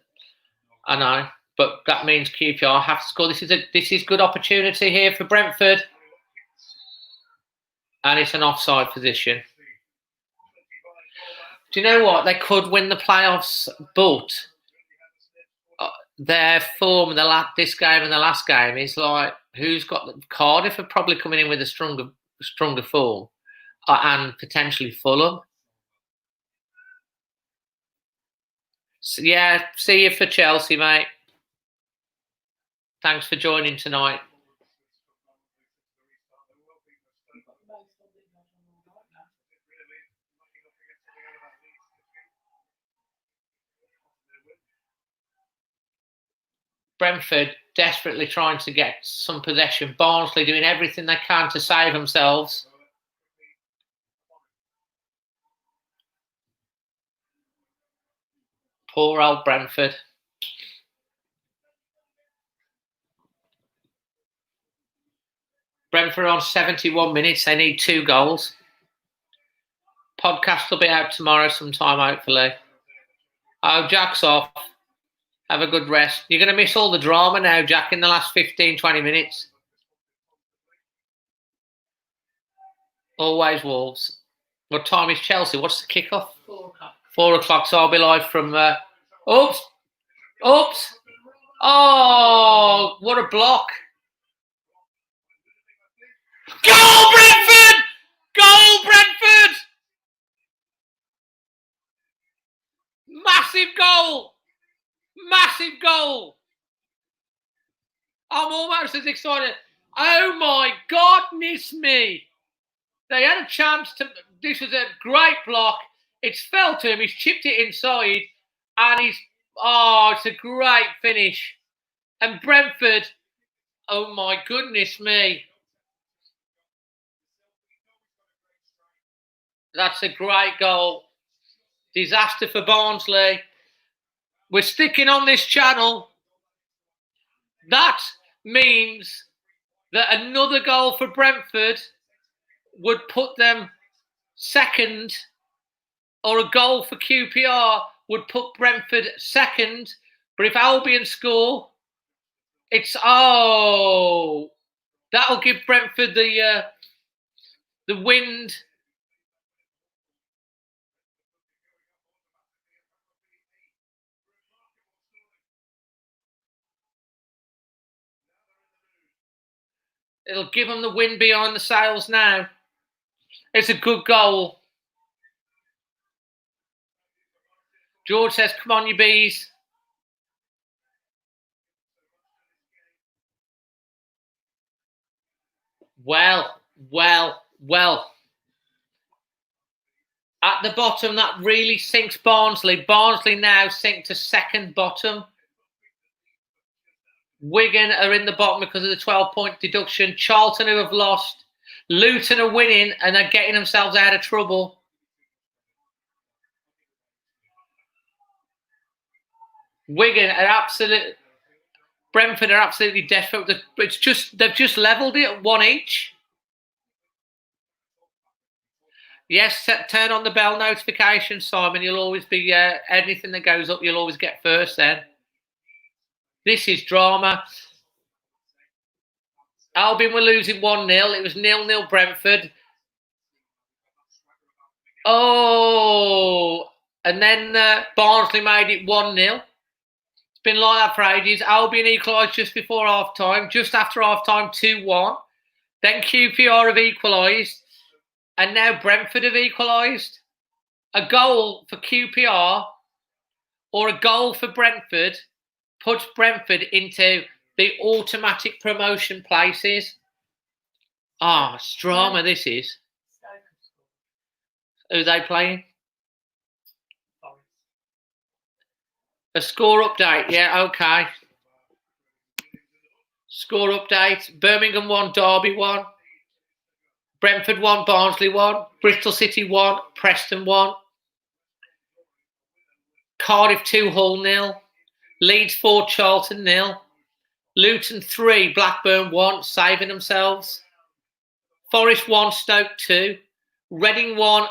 A: I know. But that means QPR have to score. This is good opportunity here for Brentford. And it's an offside position. Do you know what? They could win the playoffs, but their form in this game and the last game is like, who's got Cardiff are probably coming in with a stronger form, and potentially Fulham. So, yeah, see you for Chelsea, mate. Thanks for joining tonight. Brentford desperately trying to get some possession. Barnsley doing everything they can to save themselves. Poor old Brentford. Brentford on 71 minutes. They need 2 goals. Podcast will be out tomorrow sometime, hopefully. Oh, Jack's off. Have a good rest. You're going to miss all the drama now, Jack, in the last 15, 20 minutes. Always Wolves. What time is Chelsea? What's the kickoff?
B: 4 o'clock.
A: 4 o'clock, so I'll be live from... Oops! Oh, what a block. Goal, Brentford! Goal, Brentford! Massive goal! Massive goal! I'm almost as excited. Oh my goodness me! They had a chance to. This was a great block. It's fell to him. He's chipped it inside, and it's a great finish. And Brentford, oh my goodness me! That's a great goal. Disaster for Barnsley. We're sticking on this channel. That means that another goal for Brentford would put them second, or a goal for QPR would put Brentford second. But if Albion score, that'll give Brentford the wind. It'll give them the wind behind the sails now. It's a good goal. George says, come on, you bees. Well. At the bottom, that really sinks Barnsley. Barnsley now sink to second bottom. Wigan are in the bottom because of the 12-point deduction. Charlton, who have lost. Luton are winning and they're getting themselves out of trouble. Wigan are Brentford are absolutely desperate. They've just levelled it at 1 each. Yes, turn on the bell notification, Simon. You'll always be anything that goes up, you'll always get first then. This is drama. Albion were losing 1-0. It was 0-0 Brentford. Oh, and then Barnsley made it 1-0. It's been like that for ages. Albion equalised just before half-time. Just after half-time, 2-1. Then QPR have equalised. And now Brentford have equalised. A goal for QPR or a goal for Brentford puts Brentford into the automatic promotion places. It's drama, this is. Who are they playing? A score update, yeah, okay. Score update. Birmingham 1, Derby 1. Brentford 1, Barnsley 1. Bristol City 1, Preston 1. Cardiff 2, Hull 0. Leeds 4, Charlton 0. Luton 3, Blackburn 1, saving themselves. Forest 1, Stoke 2. Reading 1,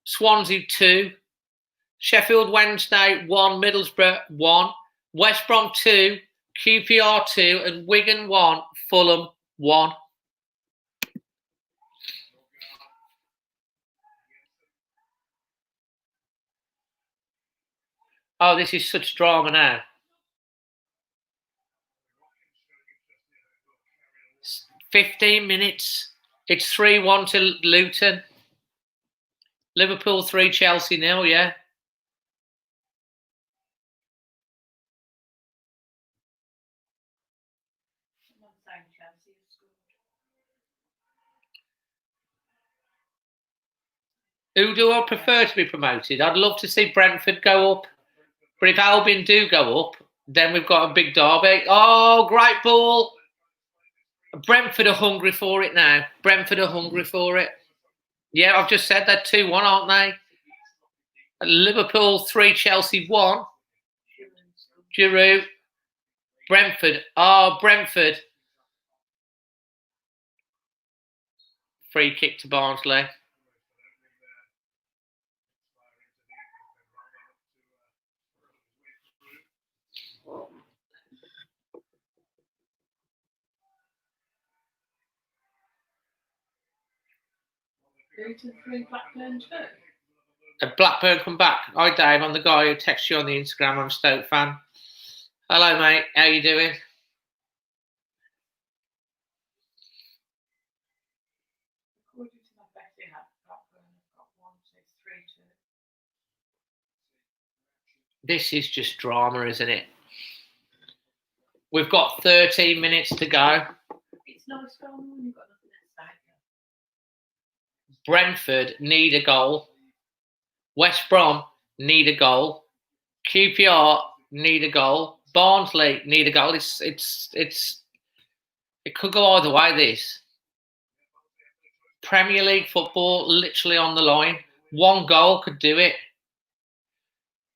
A: Swansea 2. Sheffield Wednesday 1, Middlesbrough 1. West Brom 2, QPR 2, and Wigan 1, Fulham 1. Oh, this is such drama now. 15 minutes. It's 3-1 to Luton. Liverpool 3, Chelsea 0, yeah.
B: Someone's saying Chelsea has scored.
A: Who do I prefer to be promoted? I'd love to see Brentford go up. But if Albion do go up, then we've got a big derby. Oh, great ball. Brentford are hungry for it now. Brentford are hungry for it. Yeah, I've just said they're 2-1, aren't they? Liverpool 3, Chelsea 1. Giroud. Brentford. Oh, Brentford. Free kick to Barnsley.
B: Luton 3, Blackburn 2.
A: Blackburn come back. Hi Dave, I'm the guy who texts you on the Instagram. I'm a Stoke fan. Hello mate, how you doing?
B: According to my betting app, Blackburn have got 1, 2, 3, 2.
A: This is just drama, isn't it? We've got 13 minutes to go.
B: It's nice going on when you've got nothing at stake.
A: Brentford need a goal. West Brom need a goal. QPR need a goal. Barnsley need a goal. It could go either way, this. Premier League football literally on the line. One goal could do it.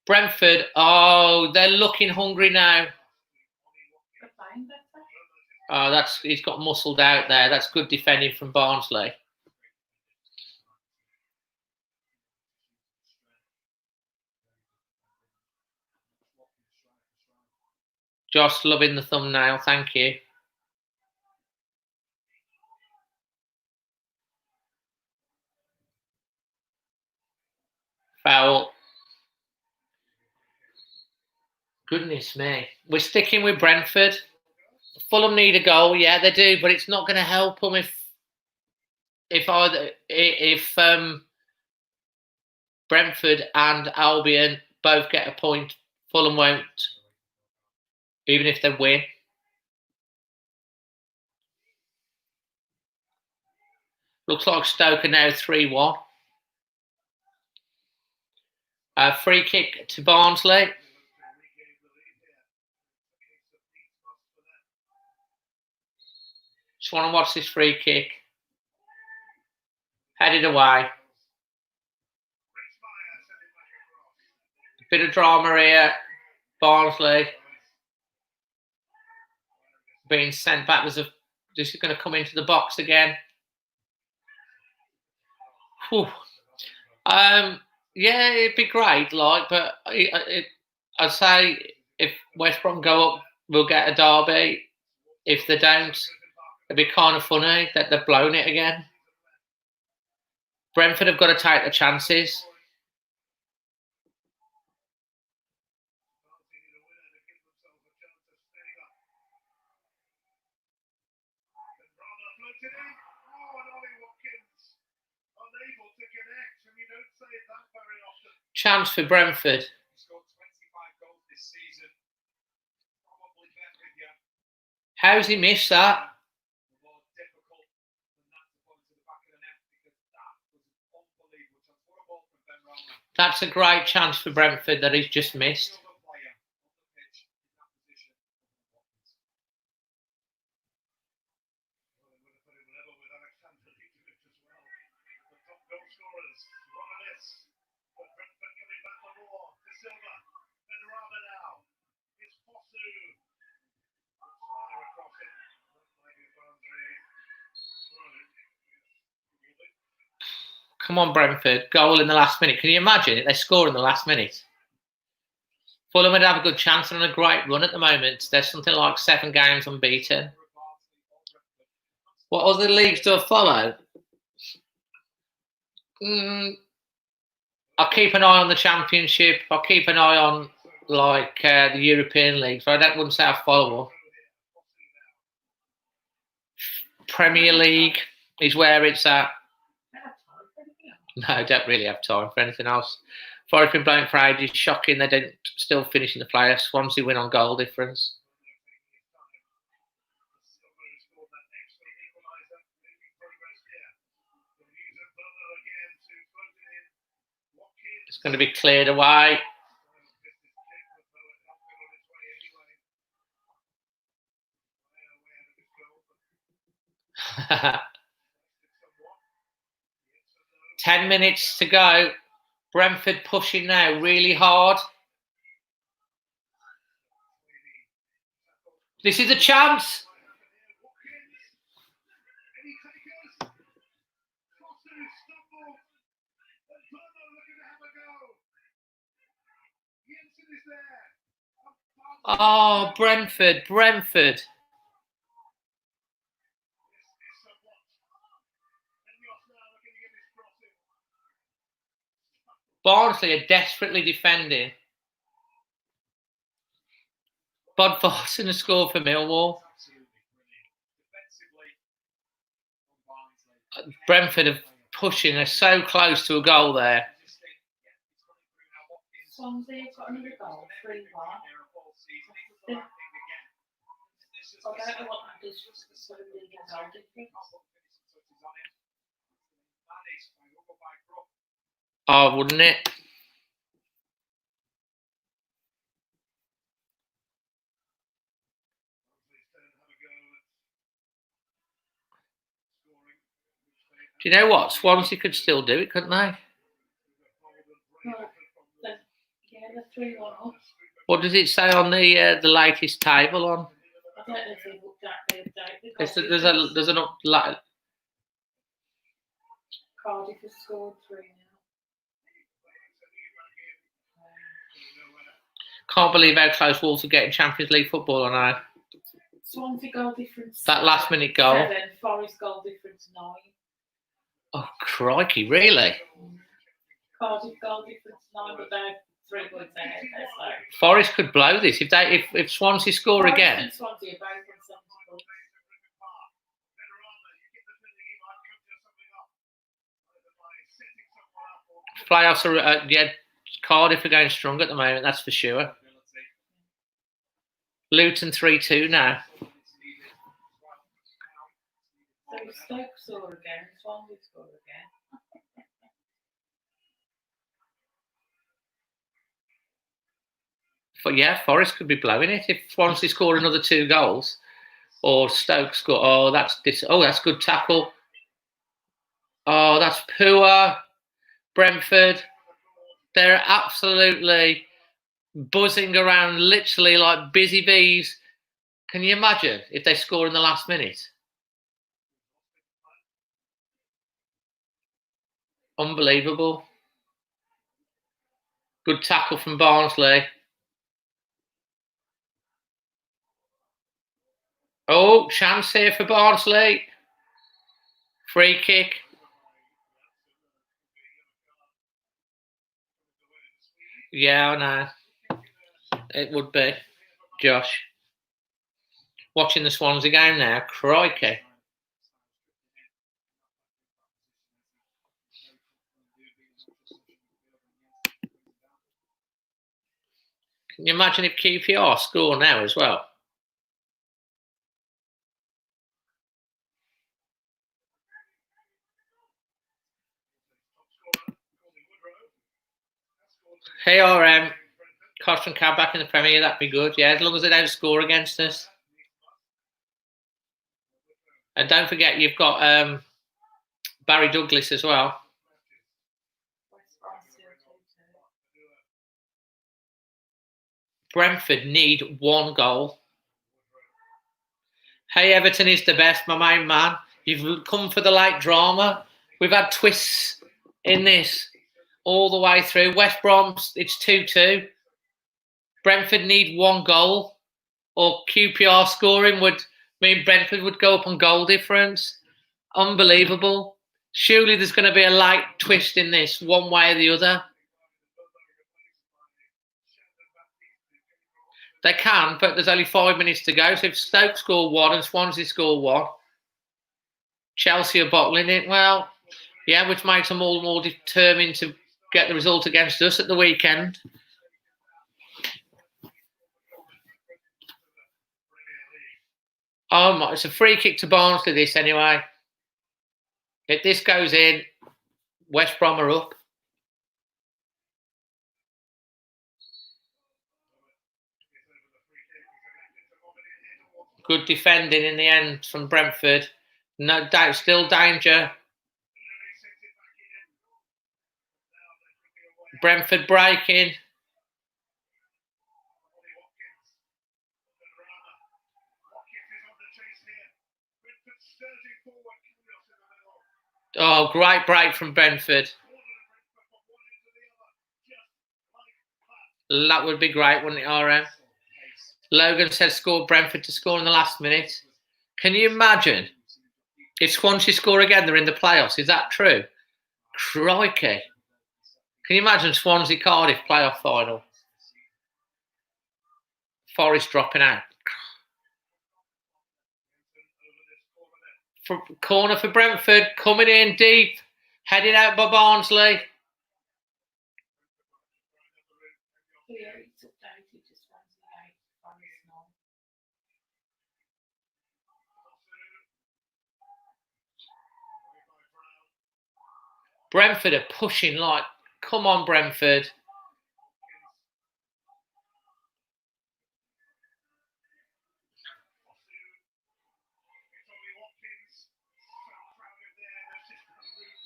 A: Brentford, oh, they're looking hungry now.
B: They're playing better.
A: Oh, he's got muscled out there. That's good defending from Barnsley. Josh, loving the thumbnail. Thank you. Foul. Goodness me. We're sticking with Brentford. Fulham need a goal. Yeah, they do, but it's not going to help them if Brentford and Albion both get a point. Fulham won't, even if they win. Looks like Stoke are now 3-1. Free kick to Barnsley. Just want to watch this free kick. Headed away. Bit of drama here. Barnsley being sent back. This is going to come into the box again. Whew. Yeah, it'd be great, but I'd say if West Brom go up, we'll get a derby. If they don't, it'd be kind of funny that they've blown it again. Brentford have got to take the chances. Chance for Brentford. How's he missed that? That's a great chance for Brentford that he's just missed. Come on, Brentford. Goal in the last minute. Can you imagine it? They score in the last minute. Fulham would have a good chance and on a great run at the moment. There's something like 7 games unbeaten. What other leagues do I follow? I'll keep an eye on the Championship. I'll keep an eye on like the European leagues. But I wouldn't say I follow them. Premier League is where it's at. No, I don't really have time for anything else. Forest been blown for ages. Shocking they didn't still finish in the playoffs. Swansea win on goal difference. It's going to be cleared away. Ten minutes to go. Brentford pushing now really hard. This is a chance. Oh, Brentford. Barnsley are desperately defending. Bod Thorson has scored for Millwall. Brentford are pushing. They're so close to a goal there.
B: Swansea got another goal, 3-1. I don't know what that does for the league and goal difference.
A: Oh, wouldn't it? Do you know what? Swansea could still do it, couldn't they?
B: Well, yeah, the 3-1 up.
A: What does it say on the latest table on?
B: I don't know if they've looked at the other day.
A: There's an up.
B: Cardiff has scored 3 now.
A: Can't believe how close Wolves are getting Champions League football on now.
B: Swansea goal difference.
A: That last minute goal.
B: 7, Forest goal difference 9.
A: Oh, crikey, really?
B: Cardiff goal difference 9, but they're 3 points ahead. So.
A: Forest could blow this if Swansea score
B: Forest
A: again.
B: and Swansea are both on 70 points.
A: Playoffs are Cardiff are going strong at the moment, that's for sure. Luton 3-2 now.
B: So if Stoke score again, Swansea score again.
A: But yeah, Forest could be blowing it if Swansea score another 2 goals, or Stoke score. Oh, that's good tackle. Oh, that's poor. Brentford, they're absolutely buzzing around, literally like busy bees. Can you imagine if they score in the last minute? Unbelievable. Good tackle from Barnsley. Oh, chance here for Barnsley. Free kick. Yeah, I know. It would be. Josh. Watching the Swansea game now. Crikey. Can you imagine if QPR score now as well? KRM, Costa and Cab back in the Premier, that'd be good. Yeah, as long as they don't score against us. And don't forget, you've got Barry Douglas as well. Brentford need 1 goal. Hey, Everton is the best, my main man. You've come for the late drama. We've had twists in this all the way through. West Brom, it's 2-2. Brentford need 1 goal, or QPR scoring would mean Brentford would go up on goal difference. Unbelievable. Surely there's going to be a light twist in this, one way or the other. They can, but there's only 5 minutes to go. So if Stoke score 1 and Swansea score 1, Chelsea are bottling it. Well, yeah, which makes them all more determined to get the result against us at the weekend. Oh my, it's a free kick to Barnsley this anyway. If this goes in, West Brom are up. Good defending in the end from Brentford. No doubt, still danger. Brentford breaking. Oh, great break from Brentford. That would be great, wouldn't it, RM? Logan said scored Brentford to score in the last minute. Can you imagine if Swansea score again, they're in the playoffs? Is that true? Crikey. Can you imagine Swansea Cardiff playoff final? Forest dropping out. Corner for Brentford, coming in deep, headed out by Barnsley. Brentford are pushing like, come on, Brentford.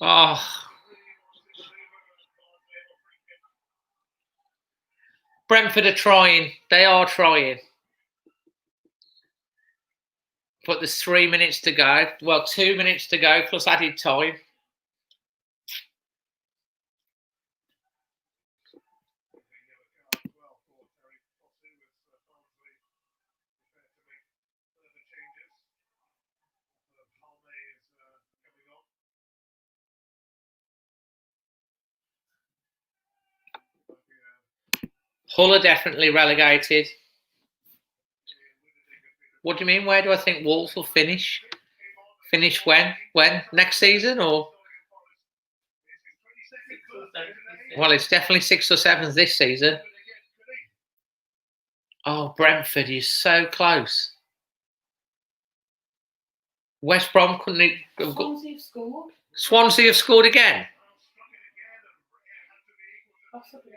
A: Oh. Brentford are trying. They are trying. But there's 3 minutes to go. Well, 2 minutes to go plus added time. Hull are definitely relegated. What do you mean? Where do I think Wolves will finish? Finish when? When? Next season or? Well, it's definitely 6th or 7th this season. Oh, Brentford is so close. West Brom couldn't have got...
B: Swansea have scored.
A: Swansea have scored again.
B: Possibly.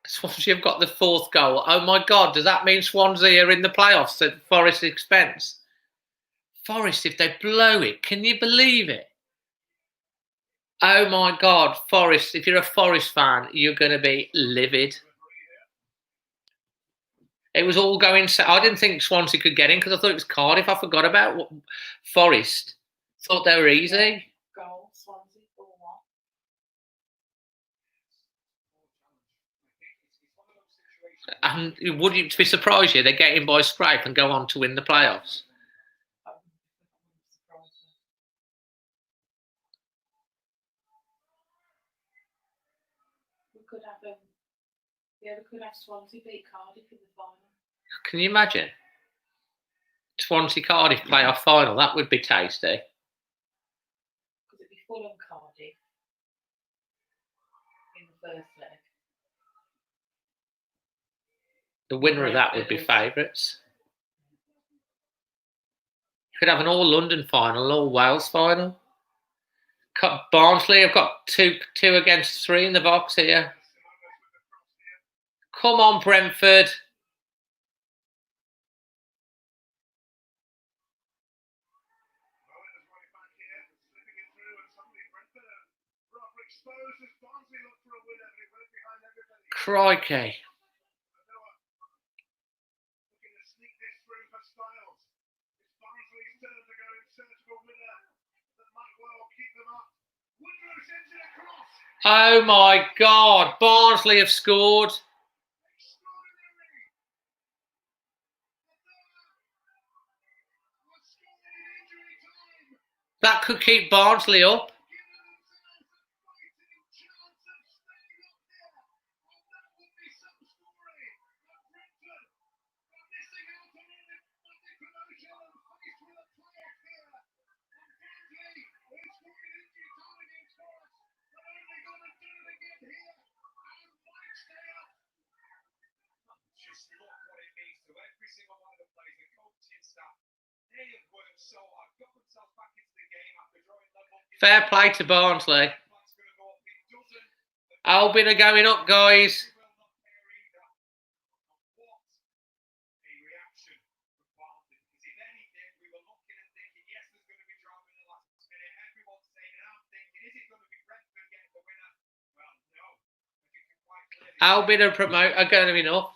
A: Swansea have got the 4th goal. Oh my God, does that mean Swansea are in the playoffs at Forest's expense? Forest, if they blow it, can you believe it? Oh my God, Forest, if you're a Forest fan, you're going to be livid. It was all going... I didn't think Swansea could get in because I thought it was Cardiff. I forgot about Forest. Thought they were easy.
B: Goal, Swansea, 4-1.
A: And would you be surprised they get in by scrape and go on to win the playoffs?
B: We could have we could have Swansea beat Cardiff in the final.
A: Can you imagine? Swansea Cardiff playoff final, that would be tasty.
B: Because it'd be Fulham Cardiff in the first leg.
A: The winner of that would be favourites. You could have an all-London final, all Wales final. Barnsley have got two against 3 in the box here. Come on, Brentford. Crikey. Oh my God, Barnsley have scored. That could keep Barnsley up. Fair play to Barnsley. Albion are going up, guys. Albion are going to be up.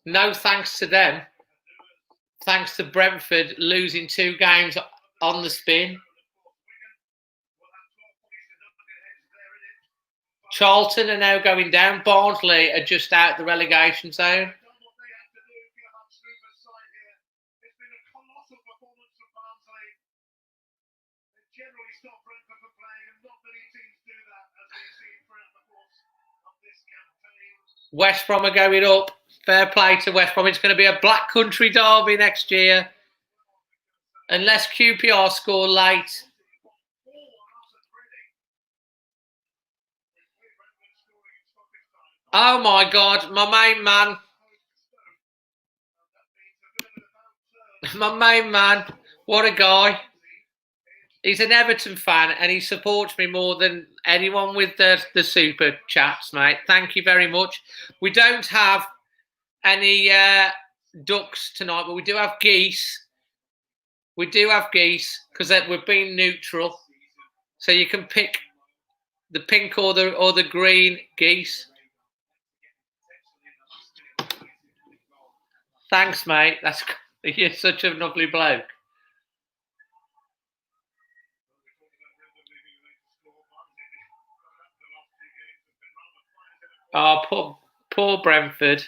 A: No thanks to them. Thanks to Brentford losing 2 games on the spin. Charlton are now going down. Barnsley are just out the relegation zone. West Brom are going up. Fair play to West Brom. It's going to be a Black Country derby next year. Unless QPR score late. Oh my God, my main man. My main man. What a guy. He's an Everton fan and he supports me more than anyone with the super chats, mate. Thank you very much. We don't have any ducks tonight, but we do have geese. We do have geese because we've been neutral. So you can pick the pink or the green geese. Thanks, mate. You're such a lovely bloke. Oh, poor Brentford.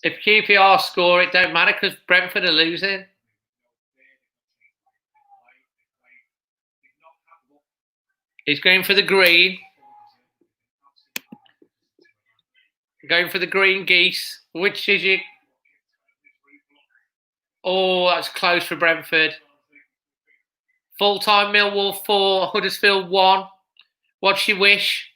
A: If QPR score, it don't matter because Brentford are losing. He's going for the green. Going for the green geese. Which is it? Oh, that's close for Brentford. Full-time Millwall 4, Huddersfield 1. What's your wish?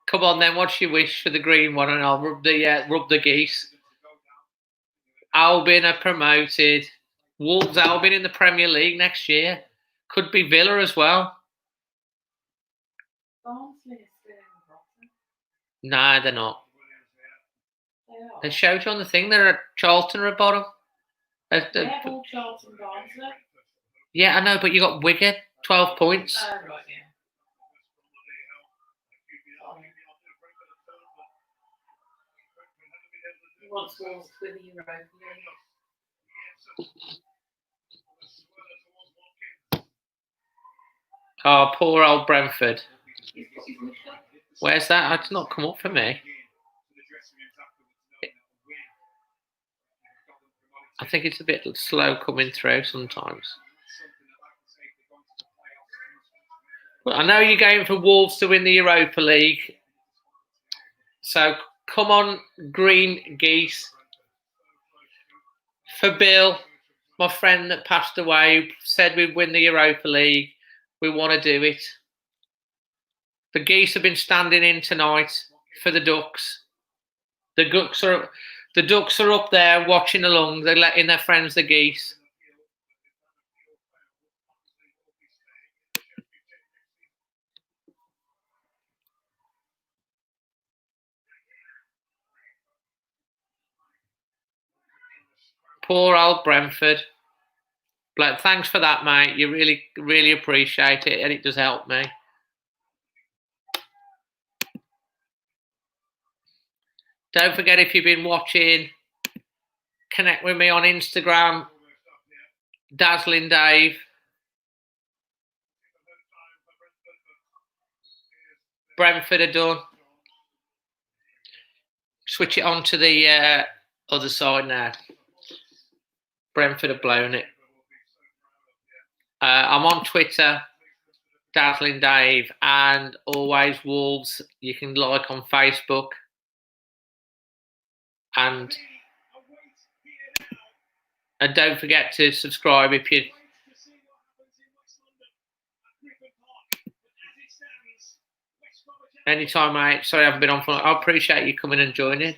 A: Come on then, what's your wish for the green one? And I'll rub the geese. Albion are promoted. Wolves Albion in the Premier League next year. Could be Villa as well.
B: Barnsley is still in the bottom.
A: No, they're not.
B: They are.
A: They showed you on the thing. They're at Charlton at bottom.
B: They have all Charlton Barnsley.
A: Yeah, I know, but you got Wigan, 12 points.
B: Oh, right, yeah. He wants Wolves to win the Europa League.
A: Oh, poor old Brentford. Where's that? It's not come up for me. I think it's a bit slow coming through sometimes. Well, I know you're going for Wolves to win the Europa League. So come on, green geese. For Bill, my friend that passed away, who said we'd win the Europa League. We want to do it. The geese have been standing in tonight for the ducks. The ducks are up there watching along. They're letting their friends, the geese. Poor old Brentford. But thanks for that, mate. You really, really appreciate it, and it does help me. Don't forget, if you've been watching, connect with me on Instagram, Dazzling Dave. Brentford are done. Switch it on to the other side now. Brentford have blown it. I'm on Twitter, Dazzling Dave, and always Wolves. You can like on Facebook. And don't forget to subscribe if you... Anytime, mate. Sorry I haven't been on for... I appreciate you coming and joining.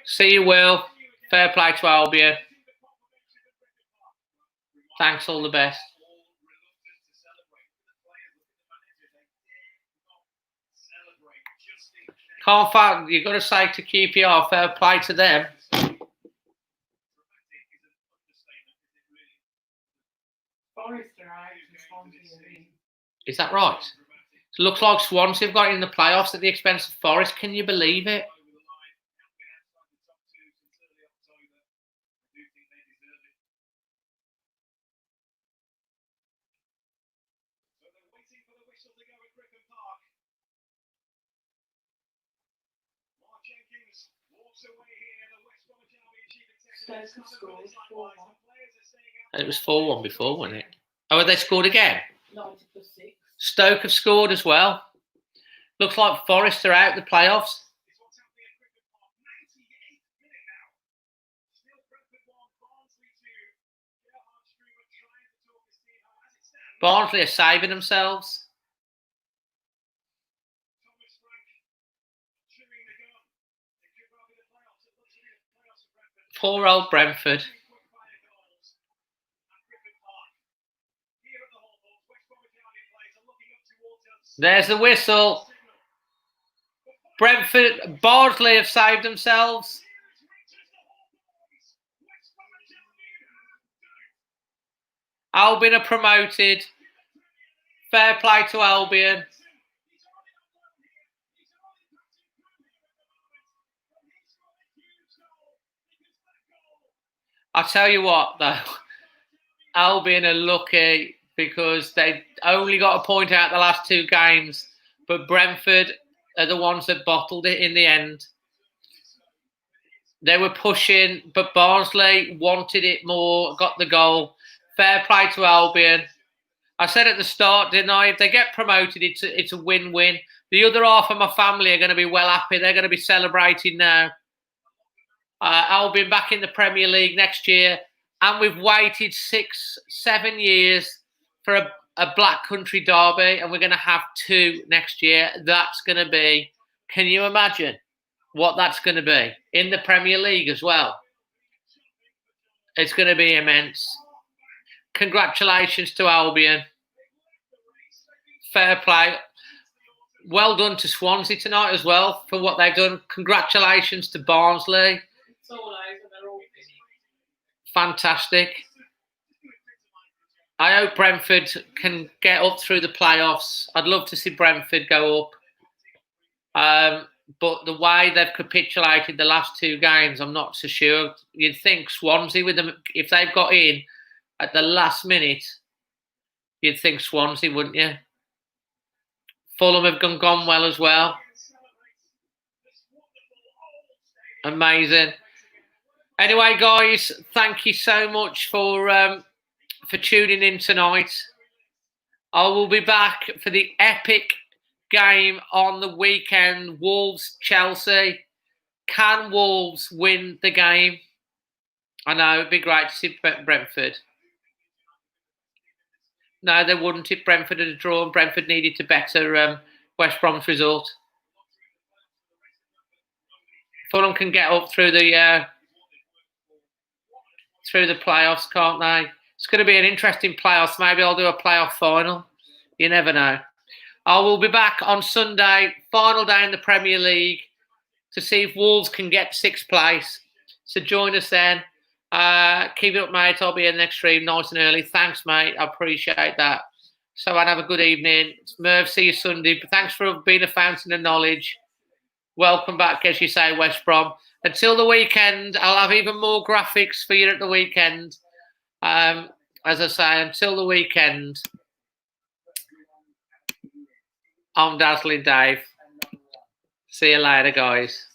A: See you, Will. Fair play to Albion. Thanks, all the best. Can't find... You've got to say to QPR, fair play to them. Is that right? It looks like Swansea have got in the playoffs at the expense of Forest. Can you believe it? It was 4-1 before, wasn't it? Oh, have they scored again?
B: 90+6.
A: Stoke have scored as well. Looks like Forest are out the playoffs. Barnsley are saving themselves. Poor old Brentford. There's the whistle. Brentford, Barnsley have saved themselves. Albion are promoted. Fair play to Albion. I tell you what, though, Albion are lucky because they only got a point out the last 2 games, but Brentford are the ones that bottled it in the end. They were pushing, but Barnsley wanted it more, got the goal. Fair play to Albion. I said at the start, didn't I? If they get promoted, it's a win-win. The other half of my family are going to be well happy. They're going to be celebrating now. Albion back in the Premier League next year. And we've waited 6-7 years for a Black Country derby, and we're going to have 2 next year. That's going to be, can you imagine what that's going to be? In the Premier League as well. It's going to be immense. Congratulations to Albion. Fair play. Well done to Swansea tonight as well for what they've done. Congratulations to Barnsley.
B: It's all over. They're all busy.
A: Fantastic. I hope Brentford can get up through the playoffs. I'd love to see Brentford go up. But the way they've capitulated the last 2 games, I'm not so sure. You'd think Swansea, with them, if they've got in at the last minute, you'd think Swansea, wouldn't you? Fulham have gone well as well. Amazing. Anyway, guys, thank you so much for tuning in tonight. I will be back for the epic game on the weekend, Wolves-Chelsea. Can Wolves win the game? I know, it'd be great to see Brentford. No, they wouldn't if Brentford had a draw and Brentford needed to better West Brom's result. Fulham can get up through the playoffs, can't they? It's going to be an interesting playoffs. Maybe I'll do a playoff final. You never know. I will be back on Sunday, final day in the Premier League, to see if Wolves can get 6th place. So join us then. Keep it up, mate. I'll be in next stream nice and early. Thanks, mate. I appreciate that. So have a good evening. Merv, see you Sunday. But thanks for being a fountain of knowledge. Welcome back, as you say, West Brom. Until the weekend, I'll have even more graphics for you at the weekend. As I say, until the weekend, I'm Dazzling Dave. See you later, guys.